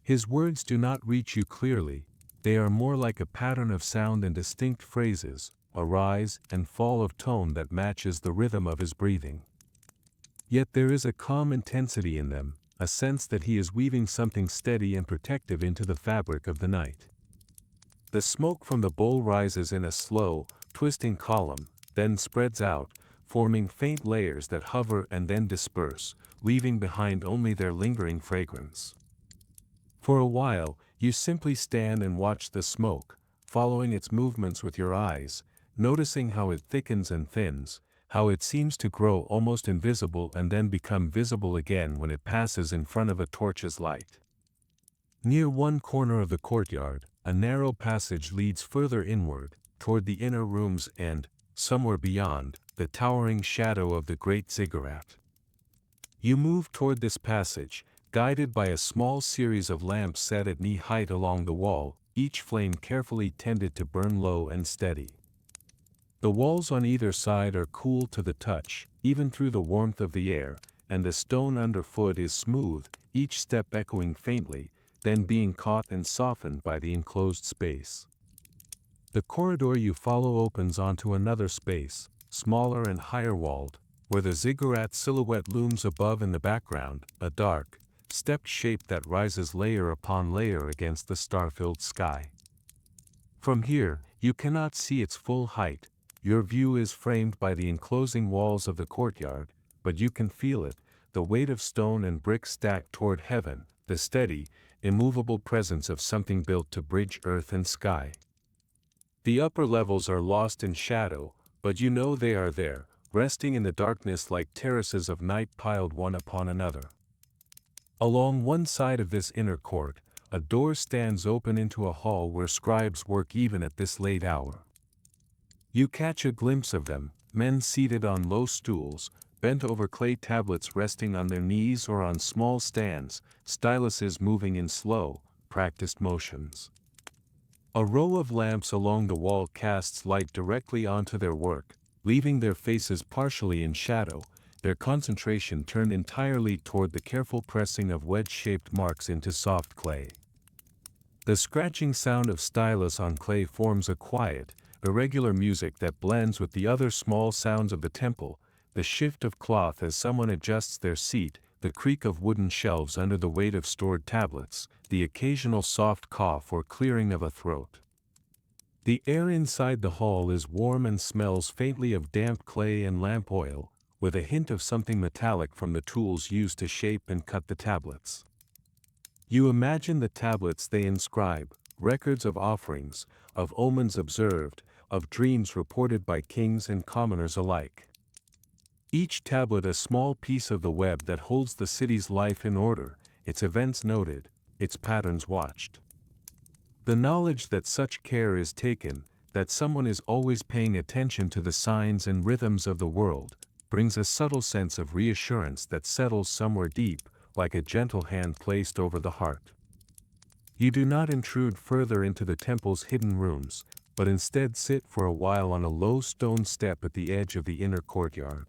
His words do not reach you clearly, they are more like a pattern of sound and distinct phrases, a rise and fall of tone that matches the rhythm of his breathing. Yet there is a calm intensity in them, a sense that he is weaving something steady and protective into the fabric of the night. The smoke from the bowl rises in a slow, twisting column, then spreads out, forming faint layers that hover and then disperse, leaving behind only their lingering fragrance. For a while, you simply stand and watch the smoke, following its movements with your eyes, noticing how it thickens and thins, how it seems to grow almost invisible and then become visible again when it passes in front of a torch's light. Near one corner of the courtyard, a narrow passage leads further inward, toward the inner rooms and, somewhere beyond, the towering shadow of the great ziggurat. You move toward this passage, guided by a small series of lamps set at knee height along the wall, each flame carefully tended to burn low and steady. The walls on either side are cool to the touch, even through the warmth of the air, and the stone underfoot is smooth, each step echoing faintly, then being caught and softened by the enclosed space. The corridor you follow opens onto another space, smaller and higher walled, where the ziggurat silhouette looms above in the background, a dark, stepped shape that rises layer upon layer against the star-filled sky. From here, you cannot see its full height, your view is framed by the enclosing walls of the courtyard, but you can feel it, the weight of stone and brick stacked toward heaven, the steady, immovable presence of something built to bridge earth and sky. The upper levels are lost in shadow, but you know they are there, resting in the darkness like terraces of night piled one upon another. Along one side of this inner court, a door stands open into a hall where scribes work even at this late hour. You catch a glimpse of them, men seated on low stools, bent over clay tablets resting on their knees or on small stands, styluses moving in slow, practiced motions. A row of lamps along the wall casts light directly onto their work, leaving their faces partially in shadow, their concentration turned entirely toward the careful pressing of wedge-shaped marks into soft clay. The scratching sound of stylus on clay forms a quiet, irregular music that blends with the other small sounds of the temple, the shift of cloth as someone adjusts their seat, the creak of wooden shelves under the weight of stored tablets, the occasional soft cough or clearing of a throat. The air inside the hall is warm and smells faintly of damp clay and lamp oil, with a hint of something metallic from the tools used to shape and cut the tablets. You imagine the tablets they inscribe, records of offerings, of omens observed, of dreams reported by kings and commoners alike. Each tablet a small piece of the web that holds the city's life in order, its events noted, its patterns watched. The knowledge that such care is taken, that someone is always paying attention to the signs and rhythms of the world, brings a subtle sense of reassurance that settles somewhere deep, like a gentle hand placed over the heart. You do not intrude further into the temple's hidden rooms, but instead sit for a while on a low stone step at the edge of the inner courtyard.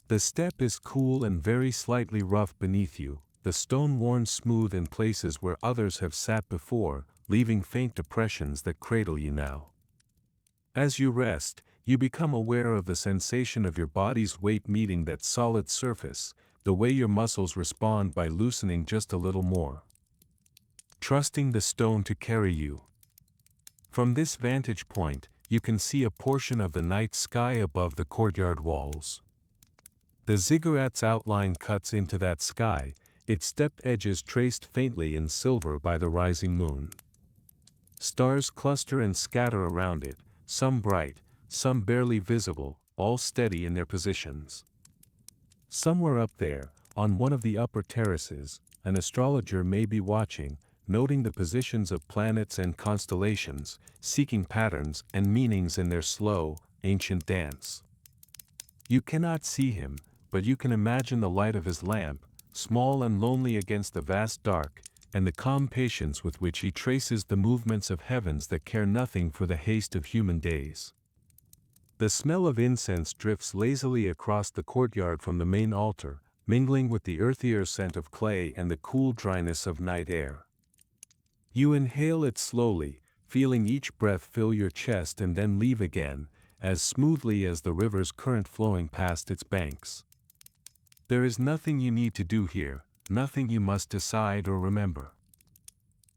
The step is cool and very slightly rough beneath you, the stone worn smooth in places where others have sat before, leaving faint depressions that cradle you now. As you rest, you become aware of the sensation of your body's weight meeting that solid surface, the way your muscles respond by loosening just a little more. Trusting the stone to carry you. From this vantage point, you can see a portion of the night sky above the courtyard walls. The ziggurat's outline cuts into that sky, its stepped edges traced faintly in silver by the rising moon. Stars cluster and scatter around it, some bright, some barely visible, all steady in their positions. Somewhere up there, on one of the upper terraces, an astrologer may be watching, noting the positions of planets and constellations, seeking patterns and meanings in their slow, ancient dance. You cannot see him, but you can imagine the light of his lamp, small and lonely against the vast dark, and the calm patience with which he traces the movements of heavens that care nothing for the haste of human days. The smell of incense drifts lazily across the courtyard from the main altar, mingling with the earthier scent of clay and the cool dryness of night air. You inhale it slowly, feeling each breath fill your chest and then leave again, as smoothly as the river's current flowing past its banks. There is nothing you need to do here, nothing you must decide or remember.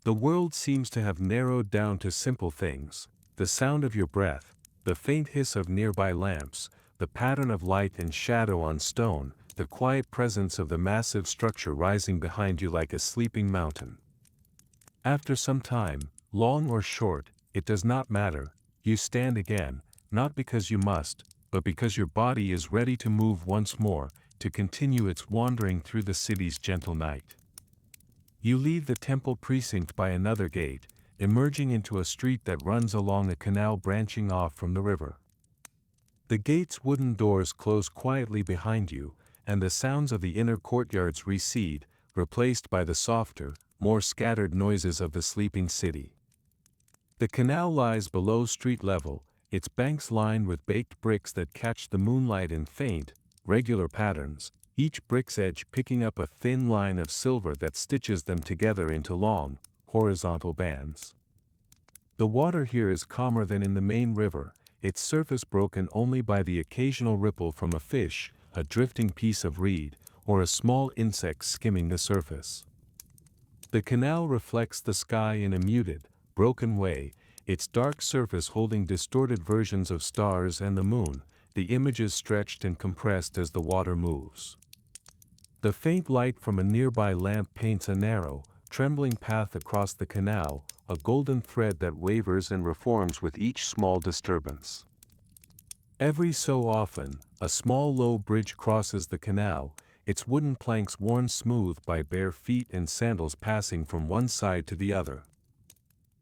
The world seems to have narrowed down to simple things: the sound of your breath, the faint hiss of nearby lamps, the pattern of light and shadow on stone, the quiet presence of the massive structure rising behind you like a sleeping mountain. After some time, long or short, it does not matter, you stand again, not because you must, but because your body is ready to move once more, to continue its wandering through the city's gentle night. You leave the temple precinct by another gate, emerging into a street that runs along a canal branching off from the river. The gate's wooden doors close quietly behind you, and the sounds of the inner courtyards recede, replaced by the softer, more scattered noises of the sleeping city. The canal lies below street level, its banks lined with baked bricks that catch the moonlight in faint, regular patterns, each brick's edge picking up a thin line of silver that stitches them together into long, horizontal bands. The water here is calmer than in the main river, its surface broken only by the occasional ripple from a fish, a drifting piece of reed, or a small insect skimming the surface. The canal reflects the sky in a muted, broken way, its dark surface holding distorted versions of stars and the moon, the images stretched and compressed as the water moves. The faint light from a nearby lamp paints a narrow, trembling path across the canal, a golden thread that wavers and reforms with each small disturbance. Every so often, a small low bridge crosses the canal, its wooden planks worn smooth by bare feet and sandals passing from one side to the other.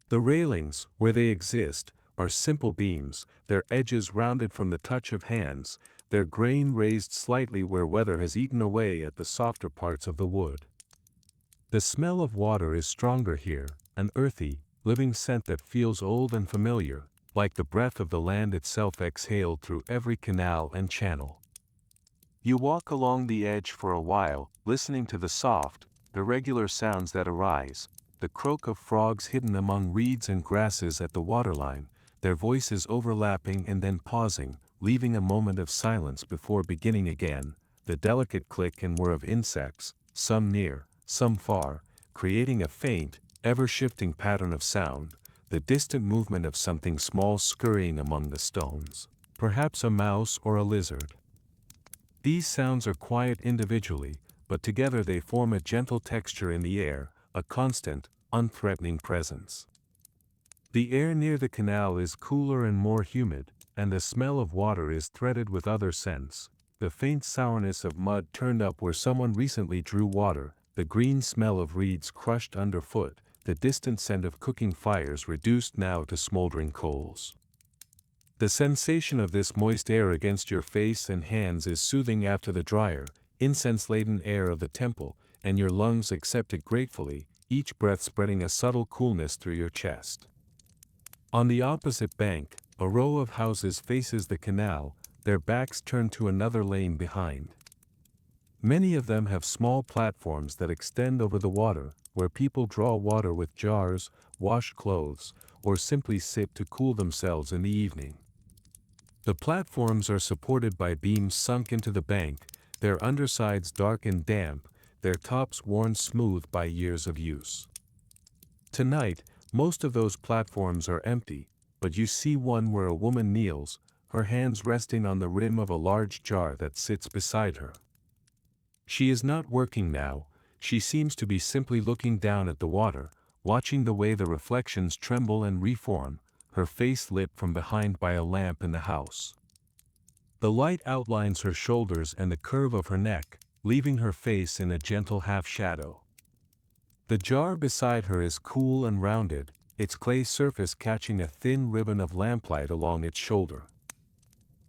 The railings, where they exist, are simple beams, their edges rounded from the touch of hands, their grain raised slightly where weather has eaten away at the softer parts of the wood. The smell of water is stronger here, an earthy, living scent that feels old and familiar, like the breath of the land itself exhaled through every canal and channel. You walk along the edge for a while, listening to the soft, irregular sounds that arise, the croak of frogs hidden among reeds and grasses at the waterline, their voices overlapping and then pausing, leaving a moment of silence before beginning again, the delicate click and whir of insects, some near, some far, creating a faint, ever-shifting pattern of sound, the distant movement of something small scurrying among the stones, perhaps a mouse or a lizard. These sounds are quiet individually, but together they form a gentle texture in the air, a constant, unthreatening presence. The air near the canal is cooler and more humid, and the smell of water is threaded with other scents, the faint sourness of mud turned up where someone recently drew water, the green smell of reeds crushed underfoot, the distant scent of cooking fires reduced now to smoldering coals. The sensation of this moist air against your face and hands is soothing after the drier, incense-laden air of the temple, and your lungs accept it gratefully, each breath spreading a subtle coolness through your chest. On the opposite bank, a row of houses faces the canal, their backs turned to another lane behind. Many of them have small platforms that extend over the water, where people draw water with jars, wash clothes, or simply sit to cool themselves in the evening. The platforms are supported by beams sunk into the bank, their undersides dark and damp, their tops worn smooth by years of use. Tonight, most of those platforms are empty, but you see one where a woman kneels, her hands resting on the rim of a large jar that sits beside her. She is not working now, she seems to be simply looking down at the water, watching the way the reflections tremble and reform, her face lit from behind by a lamp in the house. The light outlines her shoulders and the curve of her neck, leaving her face in a gentle half-shadow. The jar beside her is cool and rounded, its clay surface catching a thin ribbon of lamplight along its shoulder.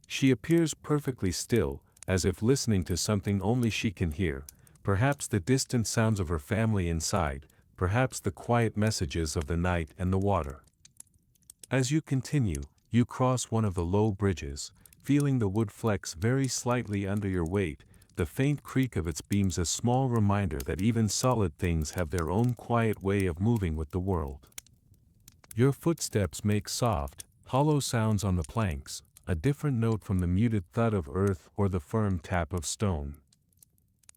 She appears perfectly still, as if listening to something only she can hear, perhaps the distant sounds of her family inside, perhaps the quiet messages of the night and the water. As you continue, you cross one of the low bridges, feeling the wood flex very slightly under your weight, the faint creak of its beams a small reminder that even solid things have their own quiet way of moving with the world. Your footsteps make soft, hollow sounds on the planks, a different note from the muted thud of earth or the firm tap of stone.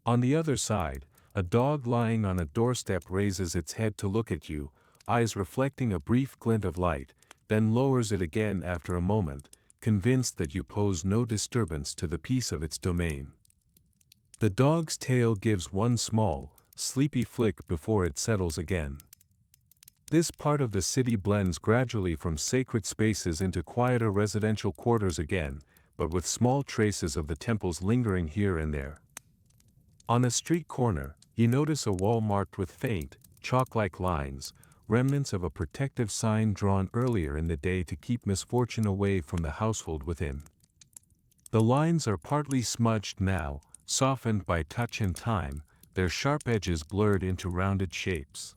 On the other side, a dog lying on a doorstep raises its head to look at you, eyes reflecting a brief glint of light, then lowers it again after a moment, convinced that you pose no disturbance to the peace of its domain. The dog's tail gives one small, sleepy flick before it settles again. This part of the city blends gradually from sacred spaces into quieter residential quarters again, but with small traces of the temples lingering here and there. On a street corner, you notice a wall marked with faint, chalk-like lines, remnants of a protective sign drawn earlier in the day to keep misfortune away from the household within. The lines are partly smudged now, softened by touch and time, their sharp edges blurred into rounded shapes.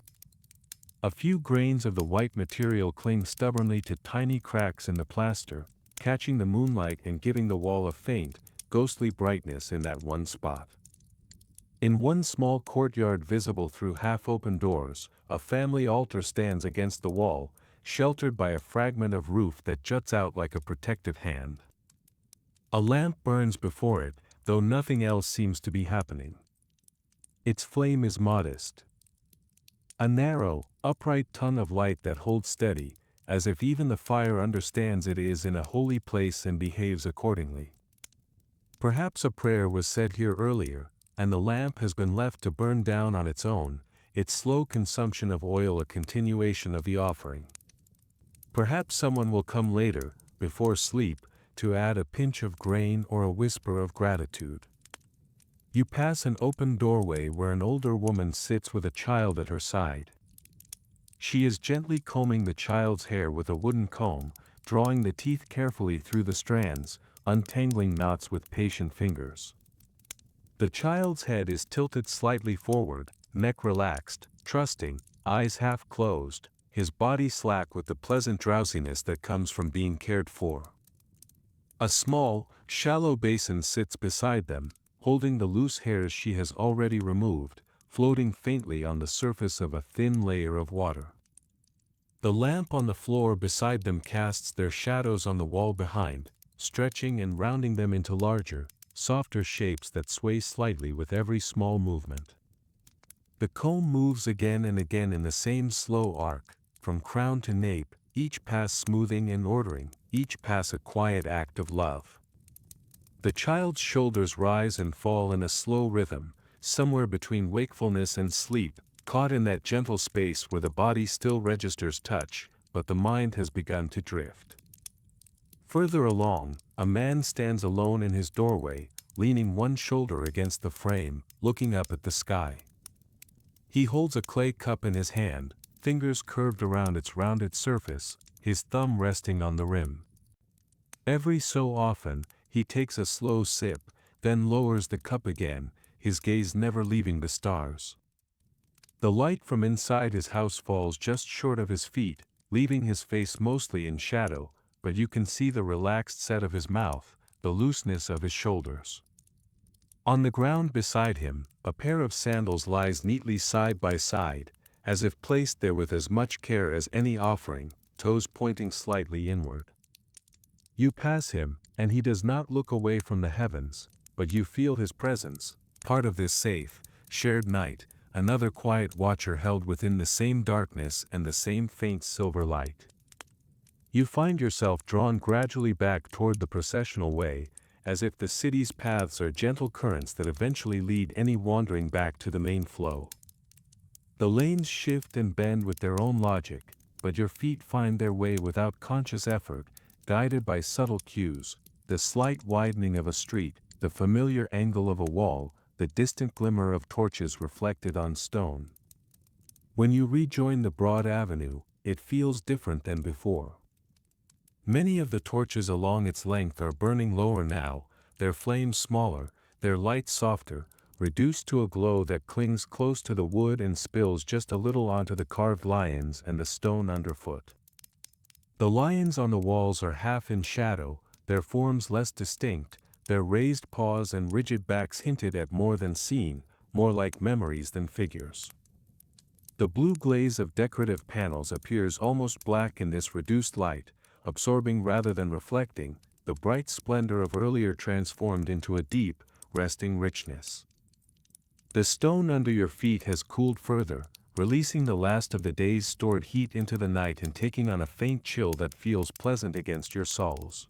A few grains of the white material cling stubbornly to tiny cracks in the plaster, catching the moonlight and giving the wall a faint, ghostly brightness in that one spot. In one small courtyard visible through half-open doors, a family altar stands against the wall, sheltered by a fragment of roof that juts out like a protective hand. A lamp burns before it, though nothing else seems to be happening. Its flame is modest. A narrow, upright tongue of light that holds steady, as if even the fire understands it is in a holy place and behaves accordingly. Perhaps a prayer was said here earlier, and the lamp has been left to burn down on its own, its slow consumption of oil a continuation of the offering. Perhaps someone will come later, before sleep, to add a pinch of grain or a whisper of gratitude. You pass an open doorway where an older woman sits with a child at her side. She is gently combing the child's hair with a wooden comb, drawing the teeth carefully through the strands, untangling knots with patient fingers. The child's head is tilted slightly forward, neck relaxed, trusting, eyes half closed, his body slack with the pleasant drowsiness that comes from being cared for. A small, shallow basin sits beside them, holding the loose hairs she has already removed, floating faintly on the surface of a thin layer of water. The lamp on the floor beside them casts their shadows on the wall behind, stretching and rounding them into larger, softer shapes that sway slightly with every small movement. The comb moves again and again in the same slow arc, from crown to nape, each pass smoothing and ordering, each pass a quiet act of love. The child's shoulders rise and fall in a slow rhythm, somewhere between wakefulness and sleep, caught in that gentle space where the body still registers touch, but the mind has begun to drift. Further along, a man stands alone in his doorway, leaning one shoulder against the frame, looking up at the sky. He holds a clay cup in his hand, fingers curved around its rounded surface, his thumb resting on the rim. Every so often, he takes a slow sip, then lowers the cup again, his gaze never leaving the stars. The light from inside his house falls just short of his feet, leaving his face mostly in shadow, but you can see the relaxed set of his mouth, the looseness of his shoulders. On the ground beside him, a pair of sandals lies neatly side by side, as if placed there with as much care as any offering, toes pointing slightly inward. You pass him, and he does not look away from the heavens, but you feel his presence, part of this safe, shared night, another quiet watcher held within the same darkness and the same faint silver light. You find yourself drawn gradually back toward the processional way, as if the city's paths are gentle currents that eventually lead any wandering back to the main flow. The lanes shift and bend with their own logic, but your feet find their way without conscious effort, guided by subtle cues, the slight widening of a street, the familiar angle of a wall, the distant glimmer of torches reflected on stone. When you rejoin the broad avenue, it feels different than before. Many of the torches along its length are burning lower now, their flames smaller, their light softer, reduced to a glow that clings close to the wood and spills just a little onto the carved lions and the stone underfoot. The lions on the walls are half in shadow, their forms less distinct, their raised paws and rigid backs hinted at more than seen, more like memories than figures. The blue glaze of decorative panels appears almost black in this reduced light, absorbing rather than reflecting, the bright splendor of earlier transformed into a deep, resting richness. The stone under your feet has cooled further, releasing the last of the day's stored heat into the night and taking on a faint chill that feels pleasant against your soles.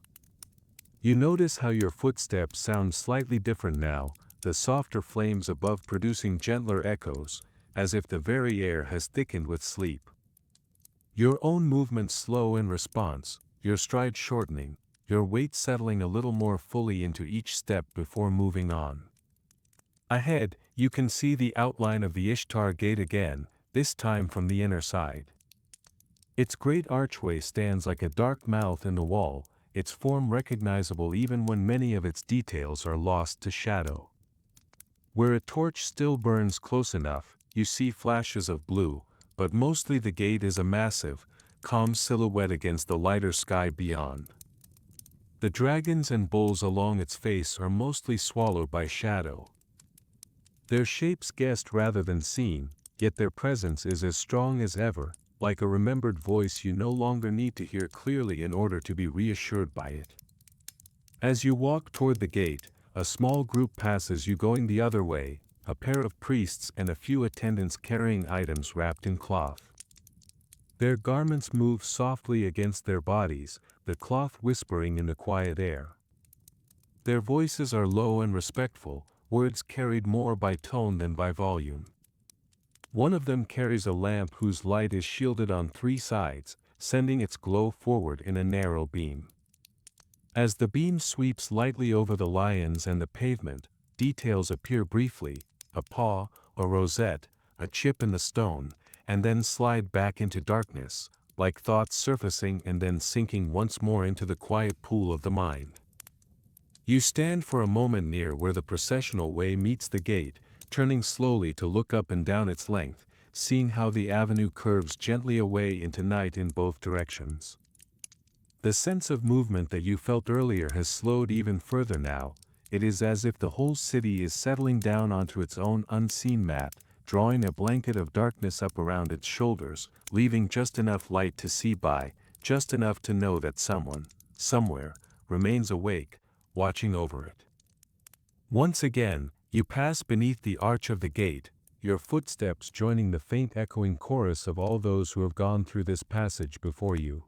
You notice how your footsteps sound slightly different now, the softer flames above producing gentler echoes, as if the very air has thickened with sleep. Your own movements slow in response, your stride shortening, your weight settling a little more fully into each step before moving on. Ahead, you can see the outline of the Ishtar Gate again, this time from the inner side. Its great archway stands like a dark mouth in the wall, its form recognizable even when many of its details are lost to shadow. Where a torch still burns close enough, you see flashes of blue, but mostly the gate is a massive, calm silhouette against the lighter sky beyond. The dragons and bulls along its face are mostly swallowed by shadow. Their shapes guessed rather than seen, yet their presence is as strong as ever, like a remembered voice you no longer need to hear clearly in order to be reassured by it. As you walk toward the gate, a small group passes you going the other way, a pair of priests and a few attendants carrying items wrapped in cloth. Their garments move softly against their bodies, the cloth whispering in the quiet air. Their voices are low and respectful, words carried more by tone than by volume. One of them carries a lamp whose light is shielded on three sides, sending its glow forward in a narrow beam. As the beam sweeps lightly over the lions and the pavement, details appear briefly, a paw, a rosette, a chip in the stone, and then slide back into darkness, like thoughts surfacing and then sinking once more into the quiet pool of the mind. You stand for a moment near where the processional way meets the gate, turning slowly to look up and down its length, seeing how the avenue curves gently away into night in both directions. The sense of movement that you felt earlier has slowed even further now. It is as if the whole city is settling down onto its own unseen mat, drawing a blanket of darkness up around its shoulders, leaving just enough light to see by, just enough to know that someone, somewhere, remains awake, watching over it. Once again, you pass beneath the arch of the gate, your footsteps joining the faint echoing chorus of all those who have gone through this passage before you.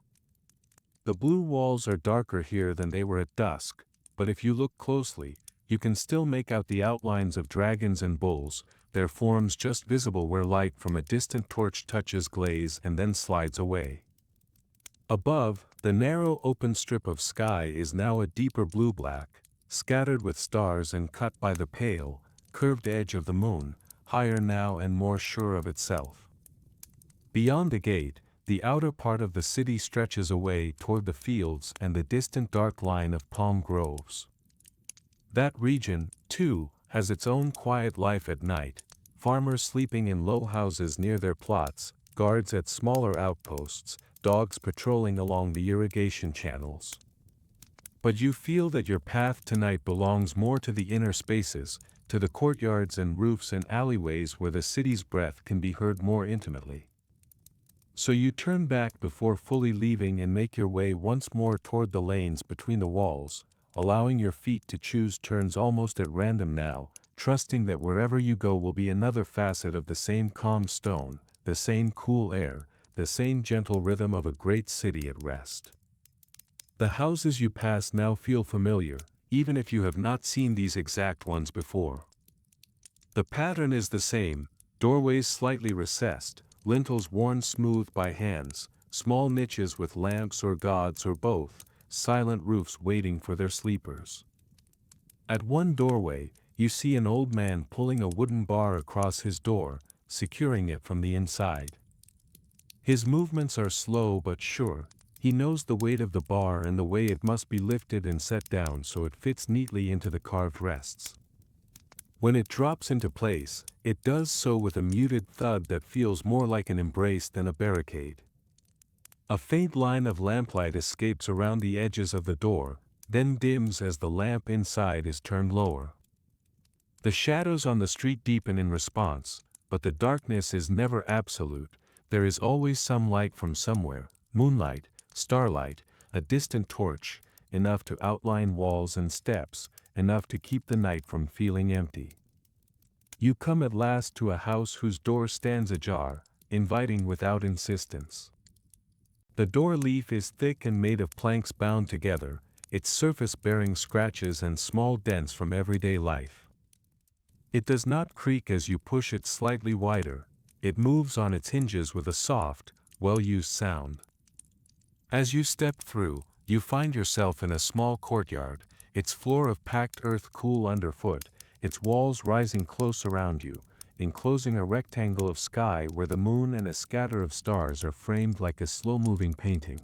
The blue walls are darker here than they were at dusk, but if you look closely, you can still make out the outlines of dragons and bulls, their forms just visible where light from a distant torch touches glaze and then slides away. Above, the narrow open strip of sky is now a deeper blue-black, scattered with stars and cut by the pale, curved edge of the moon, higher now and more sure of itself. Beyond the gate, the outer part of the city stretches away toward the fields and the distant dark line of palm groves. That region, too, has its own quiet life at night, farmers sleeping in low houses near their plots, guards at smaller outposts, dogs patrolling along the irrigation channels. But you feel that your path tonight belongs more to the inner spaces, to the courtyards and roofs and alleyways where the city's breath can be heard more intimately. So you turn back before fully leaving and make your way once more toward the lanes between the walls, allowing your feet to choose turns almost at random now, trusting that wherever you go will be another facet of the same calm stone, the same cool air, the same gentle rhythm of a great city at rest. The houses you pass now feel familiar, even if you have not seen these exact ones before. The pattern is the same, Doorways slightly recessed, lintels worn smooth by hands, small niches with lamps or gods or both, silent roofs waiting for their sleepers. At one doorway, you see an old man pulling a wooden bar across his door, securing it from the inside. His movements are slow but sure. He knows the weight of the bar and the way it must be lifted and set down so it fits neatly into the carved rests. When it drops into place, it does so with a muted thud that feels more like an embrace than a barricade. A faint line of lamplight escapes around the edges of the door, then dims as the lamp inside is turned lower. The shadows on the street deepen in response, but the darkness is never absolute. There is always some light from somewhere, moonlight, starlight, a distant torch, enough to outline walls and steps, enough to keep the night from feeling empty. You come at last to a house whose door stands ajar, inviting without insistence. The door leaf is thick and made of planks bound together, its surface bearing scratches and small dents from everyday life. It does not creak as you push it slightly wider, it moves on its hinges with a soft, well-used sound. As you step through, you find yourself in a small courtyard, its floor of packed earth cool underfoot, its walls rising close around you, enclosing a rectangle of sky where the moon and a scatter of stars are framed like a slow-moving painting.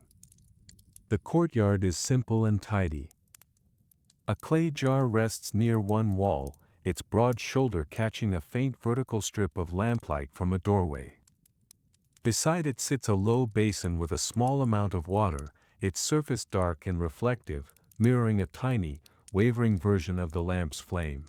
The courtyard is simple and tidy. A clay jar rests near one wall, its broad shoulder catching a faint vertical strip of lamplight from a doorway. Beside it sits a low basin with a small amount of water, its surface dark and reflective, mirroring a tiny, wavering version of the lamp's flame.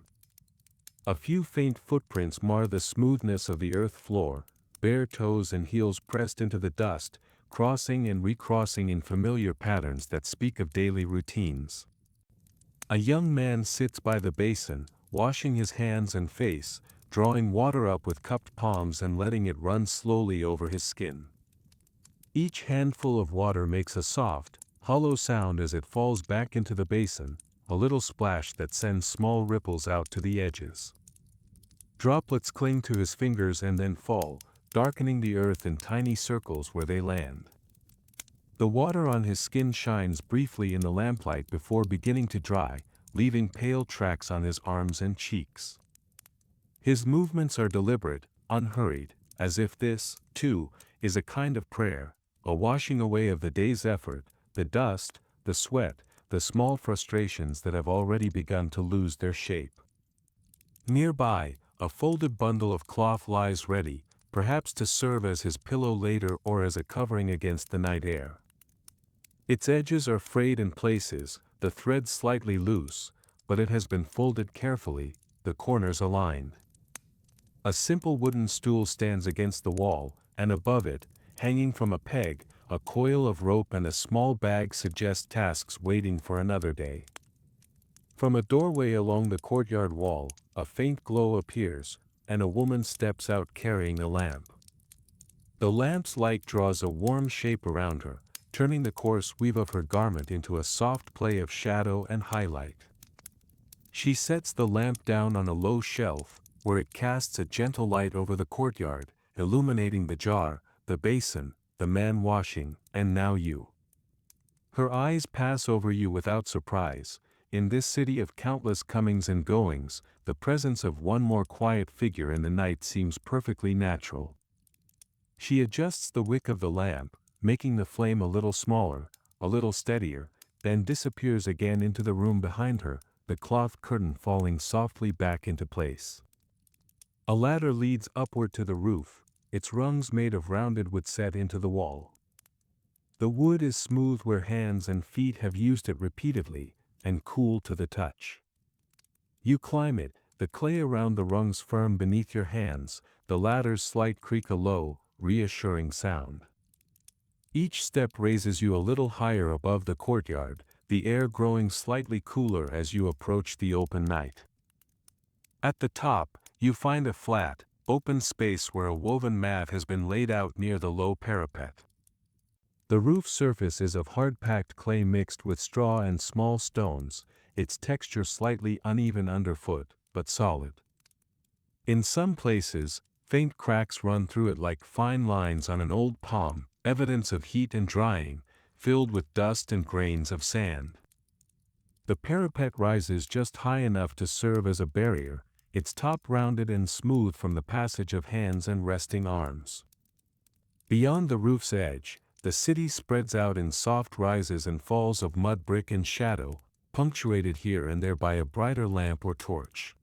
A few faint footprints mar the smoothness of the earth floor, bare toes and heels pressed into the dust, crossing and recrossing in familiar patterns that speak of daily routines. A young man sits by the basin, washing his hands and face, drawing water up with cupped palms and letting it run slowly over his skin. Each handful of water makes a soft, hollow sound as it falls back into the basin, a little splash that sends small ripples out to the edges. Droplets cling to his fingers and then fall, darkening the earth in tiny circles where they land. The water on his skin shines briefly in the lamplight before beginning to dry, leaving pale tracks on his arms and cheeks. His movements are deliberate, unhurried, as if this, too, is a kind of prayer, a washing away of the day's effort, the dust, the sweat, the small frustrations that have already begun to lose their shape. Nearby, a folded bundle of cloth lies ready, perhaps to serve as his pillow later or as a covering against the night air. Its edges are frayed in places, the thread slightly loose, but it has been folded carefully, the corners aligned. A simple wooden stool stands against the wall, and above it, hanging from a peg, a coil of rope and a small bag suggest tasks waiting for another day. From a doorway along the courtyard wall, a faint glow appears, and a woman steps out carrying a lamp. The lamp's light draws a warm shape around her, turning the coarse weave of her garment into a soft play of shadow and highlight. She sets the lamp down on a low shelf, where it casts a gentle light over the courtyard, illuminating the jar, the basin, the man washing, and now you. Her eyes pass over you without surprise. In this city of countless comings and goings, the presence of one more quiet figure in the night seems perfectly natural. She adjusts the wick of the lamp, making the flame a little smaller, a little steadier, then disappears again into the room behind her, the cloth curtain falling softly back into place. A ladder leads upward to the roof, its rungs made of rounded wood set into the wall. The wood is smooth where hands and feet have used it repeatedly, and cool to the touch. You climb it, the clay around the rungs firm beneath your hands, the ladder's slight creak a low, reassuring sound. Each step raises you a little higher above the courtyard, the air growing slightly cooler as you approach the open night. At the top, you find a flat, open space where a woven mat has been laid out near the low parapet. The roof surface is of hard-packed clay mixed with straw and small stones, its texture slightly uneven underfoot, but solid. In some places, Faint cracks run through it like fine lines on an old palm, evidence of heat and drying, filled with dust and grains of sand. The parapet rises just high enough to serve as a barrier, its top rounded and smooth from the passage of hands and resting arms. Beyond the roof's edge, the city spreads out in soft rises and falls of mud brick and shadow, punctuated here and there by a brighter lamp or torch.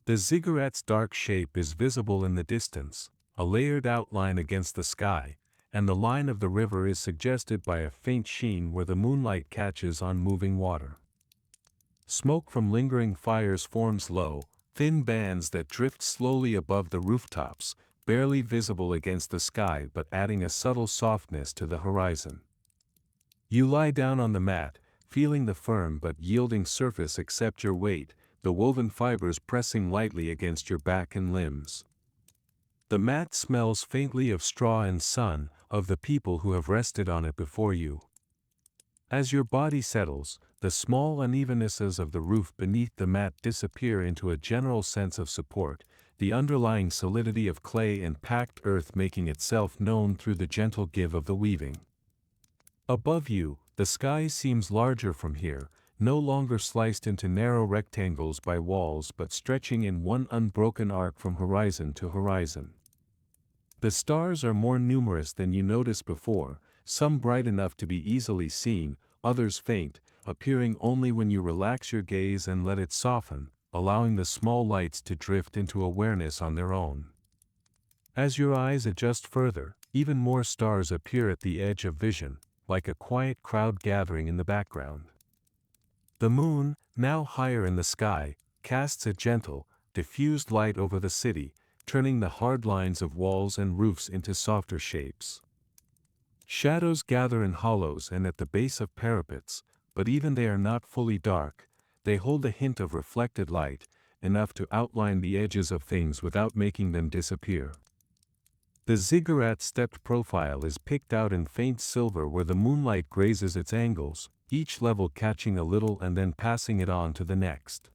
The ziggurat's dark shape is visible in the distance, a layered outline against the sky, and the line of the river is suggested by a faint sheen where the moonlight catches on moving water. Smoke from lingering fires forms low, thin bands that drift slowly above the rooftops, barely visible against the sky but adding a subtle softness to the horizon. You lie down on the mat, feeling the firm but yielding surface accept your weight, the woven fibers pressing lightly against your back and limbs. The mat smells faintly of straw and sun, of the people who have rested on it before you. As your body settles, the small unevennesses of the roof beneath the mat disappear into a general sense of support, the underlying solidity of clay and packed earth making itself known through the gentle give of the weaving. Above you, the sky seems larger from here, no longer sliced into narrow rectangles by walls but stretching in one unbroken arc from horizon to horizon. The stars are more numerous than you noticed before, some bright enough to be easily seen, others faint, appearing only when you relax your gaze and let it soften, allowing the small lights to drift into awareness on their own. As your eyes adjust further, even more stars appear at the edge of vision, like a quiet crowd gathering in the background. The moon, now higher in the sky, casts a gentle, diffused light over the city, turning the hard lines of walls and roofs into softer shapes. Shadows gather in hollows and at the base of parapets, but even they are not fully dark, they hold a hint of reflected light, enough to outline the edges of things without making them disappear. The ziggurat's stepped profile is picked out in faint silver where the moonlight grazes its angles, each level catching a little and then passing it on to the next.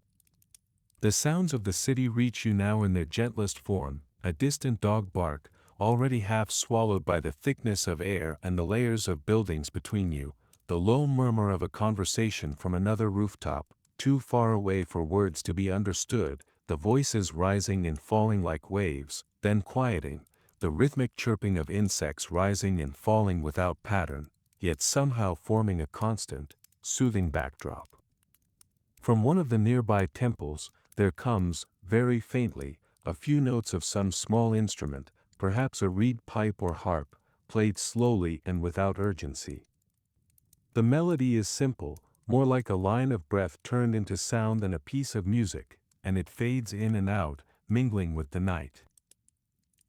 The sounds of the city reach you now in their gentlest form, a distant dog bark, already half swallowed by the thickness of air and the layers of buildings between you, the low murmur of a conversation from another rooftop, too far away for words to be understood, the voices rising and falling like waves, then quieting, the rhythmic chirping of insects rising and falling without pattern, yet somehow forming a constant, soothing backdrop. From one of the nearby temples, there comes, very faintly, a few notes of some small instrument, perhaps a reed pipe or harp, played slowly and without urgency. The melody is simple, more like a line of breath turned into sound than a piece of music, and it fades in and out, mingling with the night.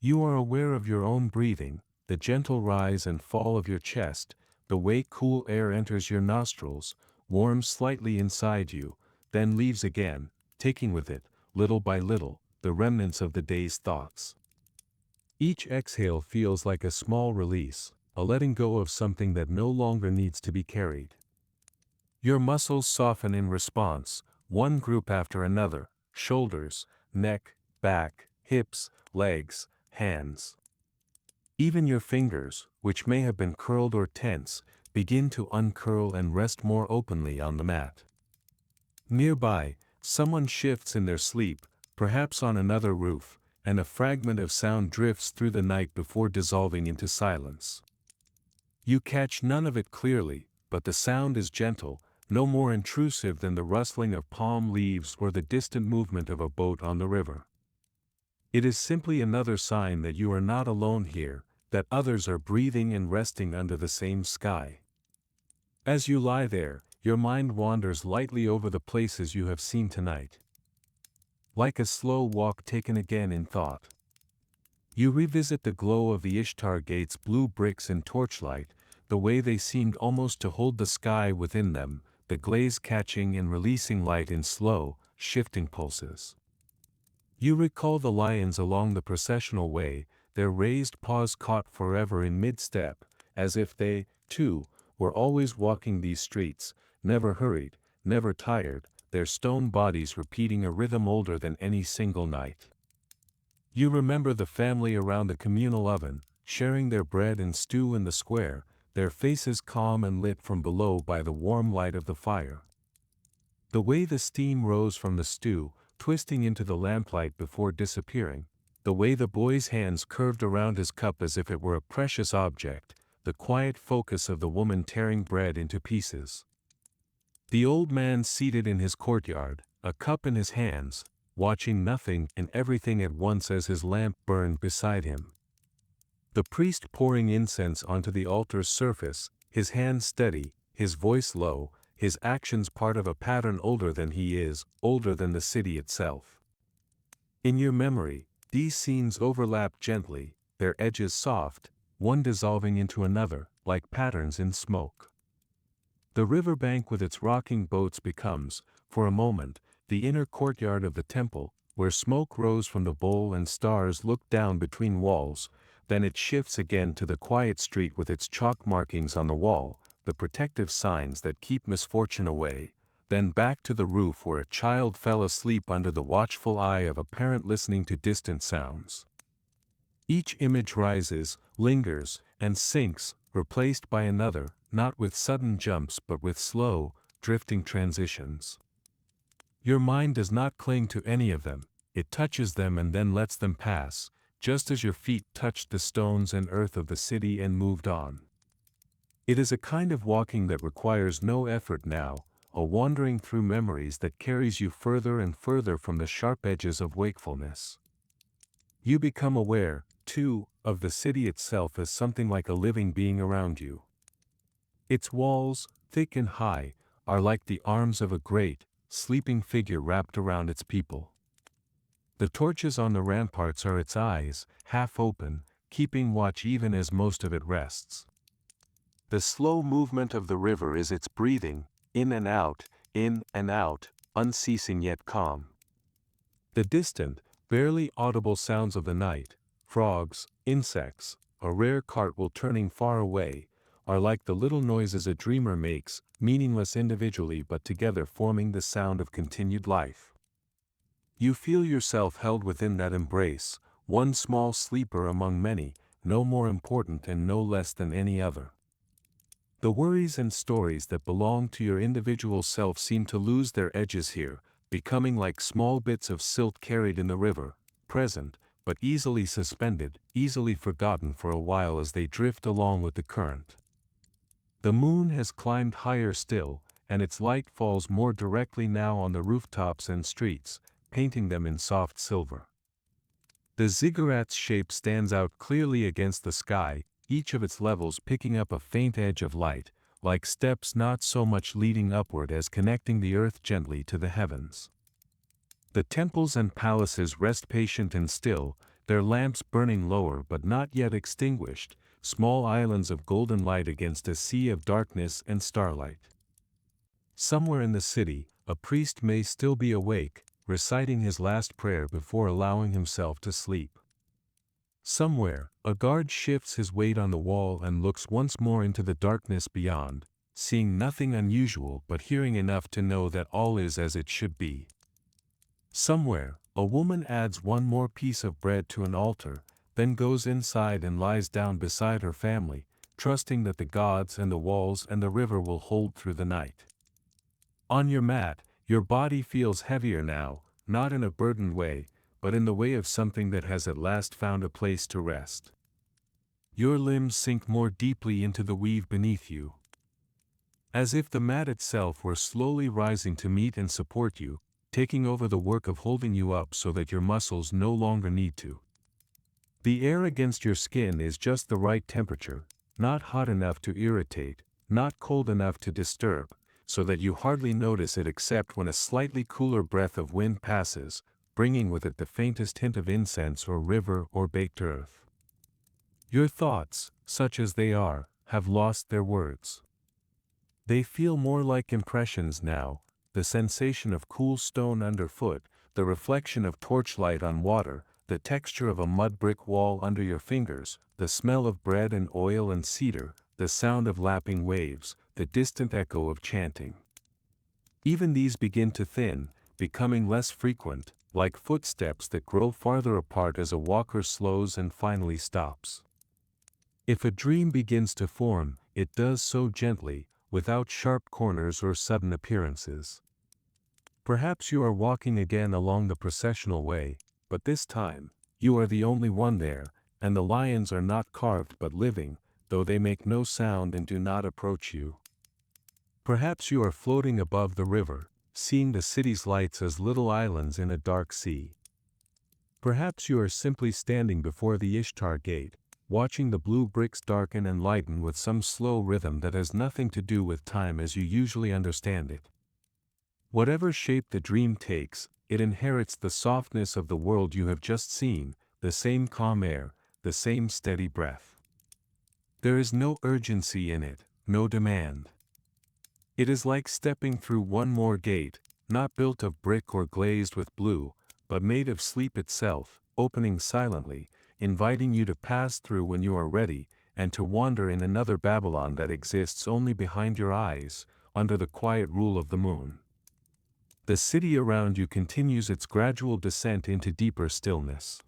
You are aware of your own breathing, the gentle rise and fall of your chest, the way cool air enters your nostrils, warms slightly inside you, then leaves again, taking with it, little by little, the remnants of the day's thoughts. Each exhale feels like a small release, a letting go of something that no longer needs to be carried. Your muscles soften in response, one group after another, shoulders, neck, back, hips, legs, hands. Even your fingers, which may have been curled or tense, begin to uncurl and rest more openly on the mat. Nearby, someone shifts in their sleep, perhaps on another roof, and a fragment of sound drifts through the night before dissolving into silence. You catch none of it clearly, but the sound is gentle, no more intrusive than the rustling of palm leaves or the distant movement of a boat on the river. It is simply another sign that you are not alone here, that others are breathing and resting under the same sky. As you lie there, your mind wanders lightly over the places you have seen tonight. Like a slow walk taken again in thought. You revisit the glow of the Ishtar Gate's blue bricks and torchlight, the way they seemed almost to hold the sky within them, the glaze catching and releasing light in slow, shifting pulses. You recall the lions along the processional way, their raised paws caught forever in mid-step, as if they, too, were always walking these streets, never hurried, never tired, their stone bodies repeating a rhythm older than any single night. You remember the family around the communal oven, sharing their bread and stew in the square, their faces calm and lit from below by the warm light of the fire. The way the steam rose from the stew, twisting into the lamplight before disappearing, the way the boy's hands curved around his cup as if it were a precious object, the quiet focus of the woman tearing bread into pieces. The old man seated in his courtyard, a cup in his hands, watching nothing and everything at once as his lamp burned beside him. The priest pouring incense onto the altar's surface, his hands steady, his voice low, his actions part of a pattern older than he is, older than the city itself. In your memory, these scenes overlap gently, their edges soft, one dissolving into another, like patterns in smoke. The riverbank with its rocking boats becomes, for a moment, the inner courtyard of the temple, where smoke rose from the bowl and stars looked down between walls. Then it shifts again to the quiet street with its chalk markings on the wall, the protective signs that keep misfortune away, then back to the roof where a child fell asleep under the watchful eye of a parent listening to distant sounds. Each image rises, lingers, and sinks, replaced by another, not with sudden jumps but with slow, drifting transitions. Your mind does not cling to any of them, it touches them and then lets them pass, just as your feet touched the stones and earth of the city and moved on. It is a kind of walking that requires no effort now, a wandering through memories that carries you further and further from the sharp edges of wakefulness. You become aware, too, of the city itself as something like a living being around you. Its walls, thick and high, are like the arms of a great, sleeping figure wrapped around its people. The torches on the ramparts are its eyes, half open, keeping watch even as most of it rests. The slow movement of the river is its breathing, in and out, unceasing yet calm. The distant, barely audible sounds of the night, frogs, insects, a rare cartwheel turning far away, are like the little noises a dreamer makes, meaningless individually but together forming the sound of continued life. You feel yourself held within that embrace, one small sleeper among many, no more important and no less than any other. The worries and stories that belong to your individual self seem to lose their edges here, becoming like small bits of silt carried in the river, present, but easily suspended, easily forgotten for a while as they drift along with the current. The moon has climbed higher still, and its light falls more directly now on the rooftops and streets, painting them in soft silver. The ziggurat's shape stands out clearly against the sky, each of its levels picking up a faint edge of light, like steps not so much leading upward as connecting the earth gently to the heavens. The temples and palaces rest patient and still, their lamps burning lower but not yet extinguished, small islands of golden light against a sea of darkness and starlight. Somewhere in the city, a priest may still be awake, reciting his last prayer before allowing himself to sleep. Somewhere, a guard shifts his weight on the wall and looks once more into the darkness beyond, seeing nothing unusual but hearing enough to know that all is as it should be. Somewhere, a woman adds one more piece of bread to an altar, then goes inside and lies down beside her family, trusting that the gods and the walls and the river will hold through the night. On your mat, your body feels heavier now, not in a burdened way, but in the way of something that has at last found a place to rest. Your limbs sink more deeply into the weave beneath you. As if the mat itself were slowly rising to meet and support you, taking over the work of holding you up so that your muscles no longer need to. The air against your skin is just the right temperature, not hot enough to irritate, not cold enough to disturb, so that you hardly notice it except when a slightly cooler breath of wind passes, bringing with it the faintest hint of incense or river or baked earth. Your thoughts, such as they are, have lost their words. They feel more like impressions now, the sensation of cool stone underfoot, the reflection of torchlight on water, the texture of a mud brick wall under your fingers, the smell of bread and oil and cedar, the sound of lapping waves, the distant echo of chanting. Even these begin to thin, becoming less frequent, like footsteps that grow farther apart as a walker slows and finally stops. If a dream begins to form, it does so gently, without sharp corners or sudden appearances. Perhaps you are walking again along the processional way, but this time, you are the only one there, and the lions are not carved but living, though they make no sound and do not approach you. Perhaps you are floating above the river, seeing the city's lights as little islands in a dark sea. Perhaps you are simply standing before the Ishtar Gate, watching the blue bricks darken and lighten with some slow rhythm that has nothing to do with time as you usually understand it. Whatever shape the dream takes, it inherits the softness of the world you have just seen, the same calm air, the same steady breath. There is no urgency in it, no demand. It is like stepping through one more gate, not built of brick or glazed with blue, but made of sleep itself, opening silently, inviting you to pass through when you are ready, and to wander in another Babylon that exists only behind your eyes, under the quiet rule of the moon. The city around you continues its gradual descent into deeper stillness.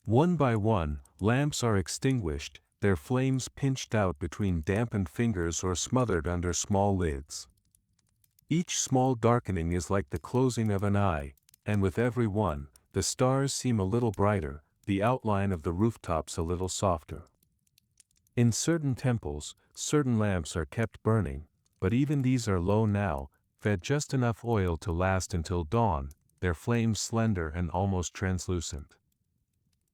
One by one, lamps are extinguished, their flames pinched out between dampened fingers or smothered under small lids. Each small darkening is like the closing of an eye, and with every one, the stars seem a little brighter, the outline of the rooftops a little softer. In certain temples, certain lamps are kept burning, but even these are low now, fed just enough oil to last until dawn, their flames slender and almost translucent.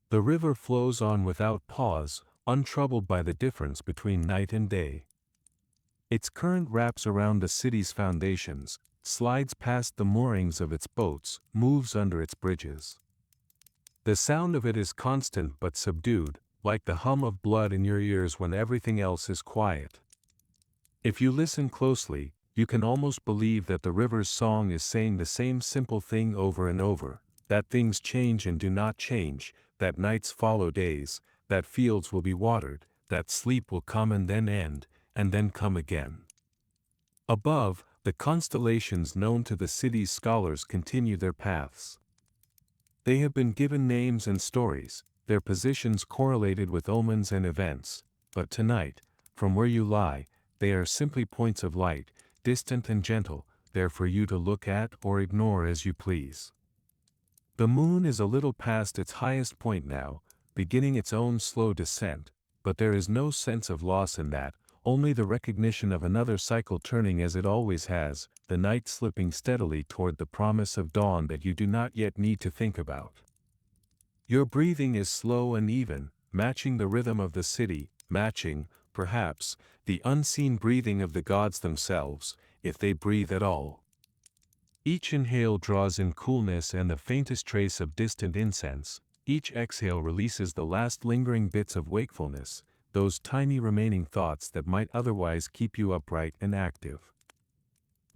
The river flows on without pause, untroubled by the difference between night and day. Its current wraps around the city's foundations, slides past the moorings of its boats, moves under its bridges. The sound of it is constant but subdued, like the hum of blood in your ears when everything else is quiet. If you listen closely, you can almost believe that the river's song is saying the same simple thing over and over, that things change and do not change, that nights follow days, that fields will be watered, that sleep will come and then end, and then come again. Above, the constellations known to the city's scholars continue their paths. They have been given names and stories, their positions correlated with omens and events, but tonight, from where you lie, they are simply points of light, distant and gentle, there for you to look at or ignore as you please. The moon is a little past its highest point now, beginning its own slow descent, but there is no sense of loss in that, only the recognition of another cycle turning as it always has, the night slipping steadily toward the promise of dawn that you do not yet need to think about. Your breathing is slow and even, matching the rhythm of the city, matching, perhaps, the unseen breathing of the gods themselves, if they breathe at all. Each inhale draws in coolness and the faintest trace of distant incense, each exhale releases the last lingering bits of wakefulness, those tiny remaining thoughts that might otherwise keep you upright and active.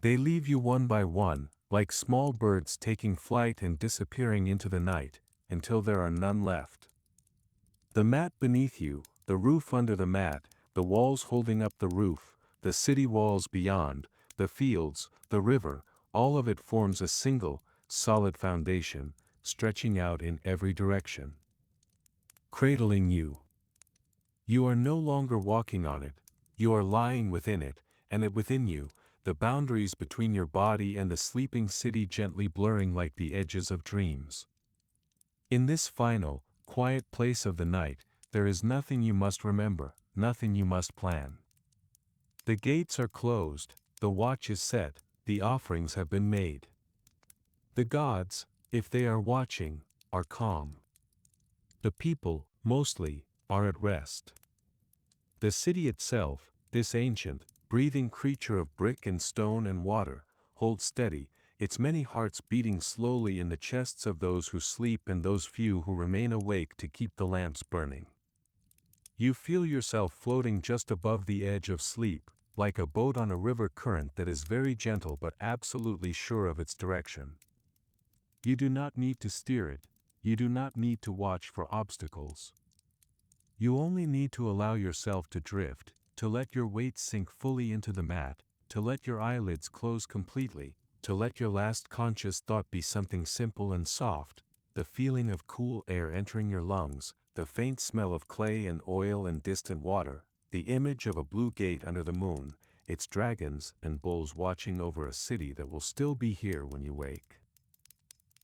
They leave you one by one, like small birds taking flight and disappearing into the night, until there are none left. The mat beneath you, the roof under the mat, the walls holding up the roof, the city walls beyond, the fields, the river, all of it forms a single, solid foundation, stretching out in every direction. Cradling you. You are no longer walking on it, you are lying within it, and it within you, the boundaries between your body and the sleeping city gently blurring like the edges of dreams. In this final, quiet place of the night, there is nothing you must remember, nothing you must plan. The gates are closed, the watch is set, the offerings have been made. The gods, if they are watching, are calm. The people, mostly, are at rest. The city itself, this ancient, breathing creature of brick and stone and water, holds steady, its many hearts beating slowly in the chests of those who sleep and those few who remain awake to keep the lamps burning. You feel yourself floating just above the edge of sleep, like a boat on a river current that is very gentle but absolutely sure of its direction. You do not need to steer it, you do not need to watch for obstacles. You only need to allow yourself to drift, to let your weight sink fully into the mat, to let your eyelids close completely, to let your last conscious thought be something simple and soft, the feeling of cool air entering your lungs, the faint smell of clay and oil and distant water, the image of a blue gate under the moon, its dragons and bulls watching over a city that will still be here when you wake.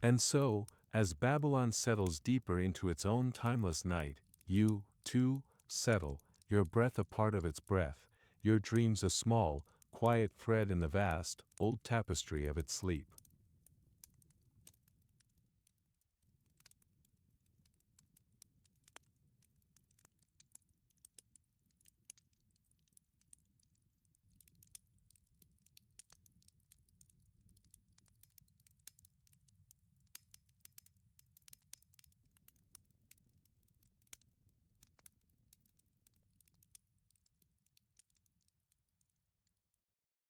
And so, as Babylon settles deeper into its own timeless night, you, too, settle, your breath a part of its breath, your dreams a small, quiet thread in the vast, old tapestry of its sleep.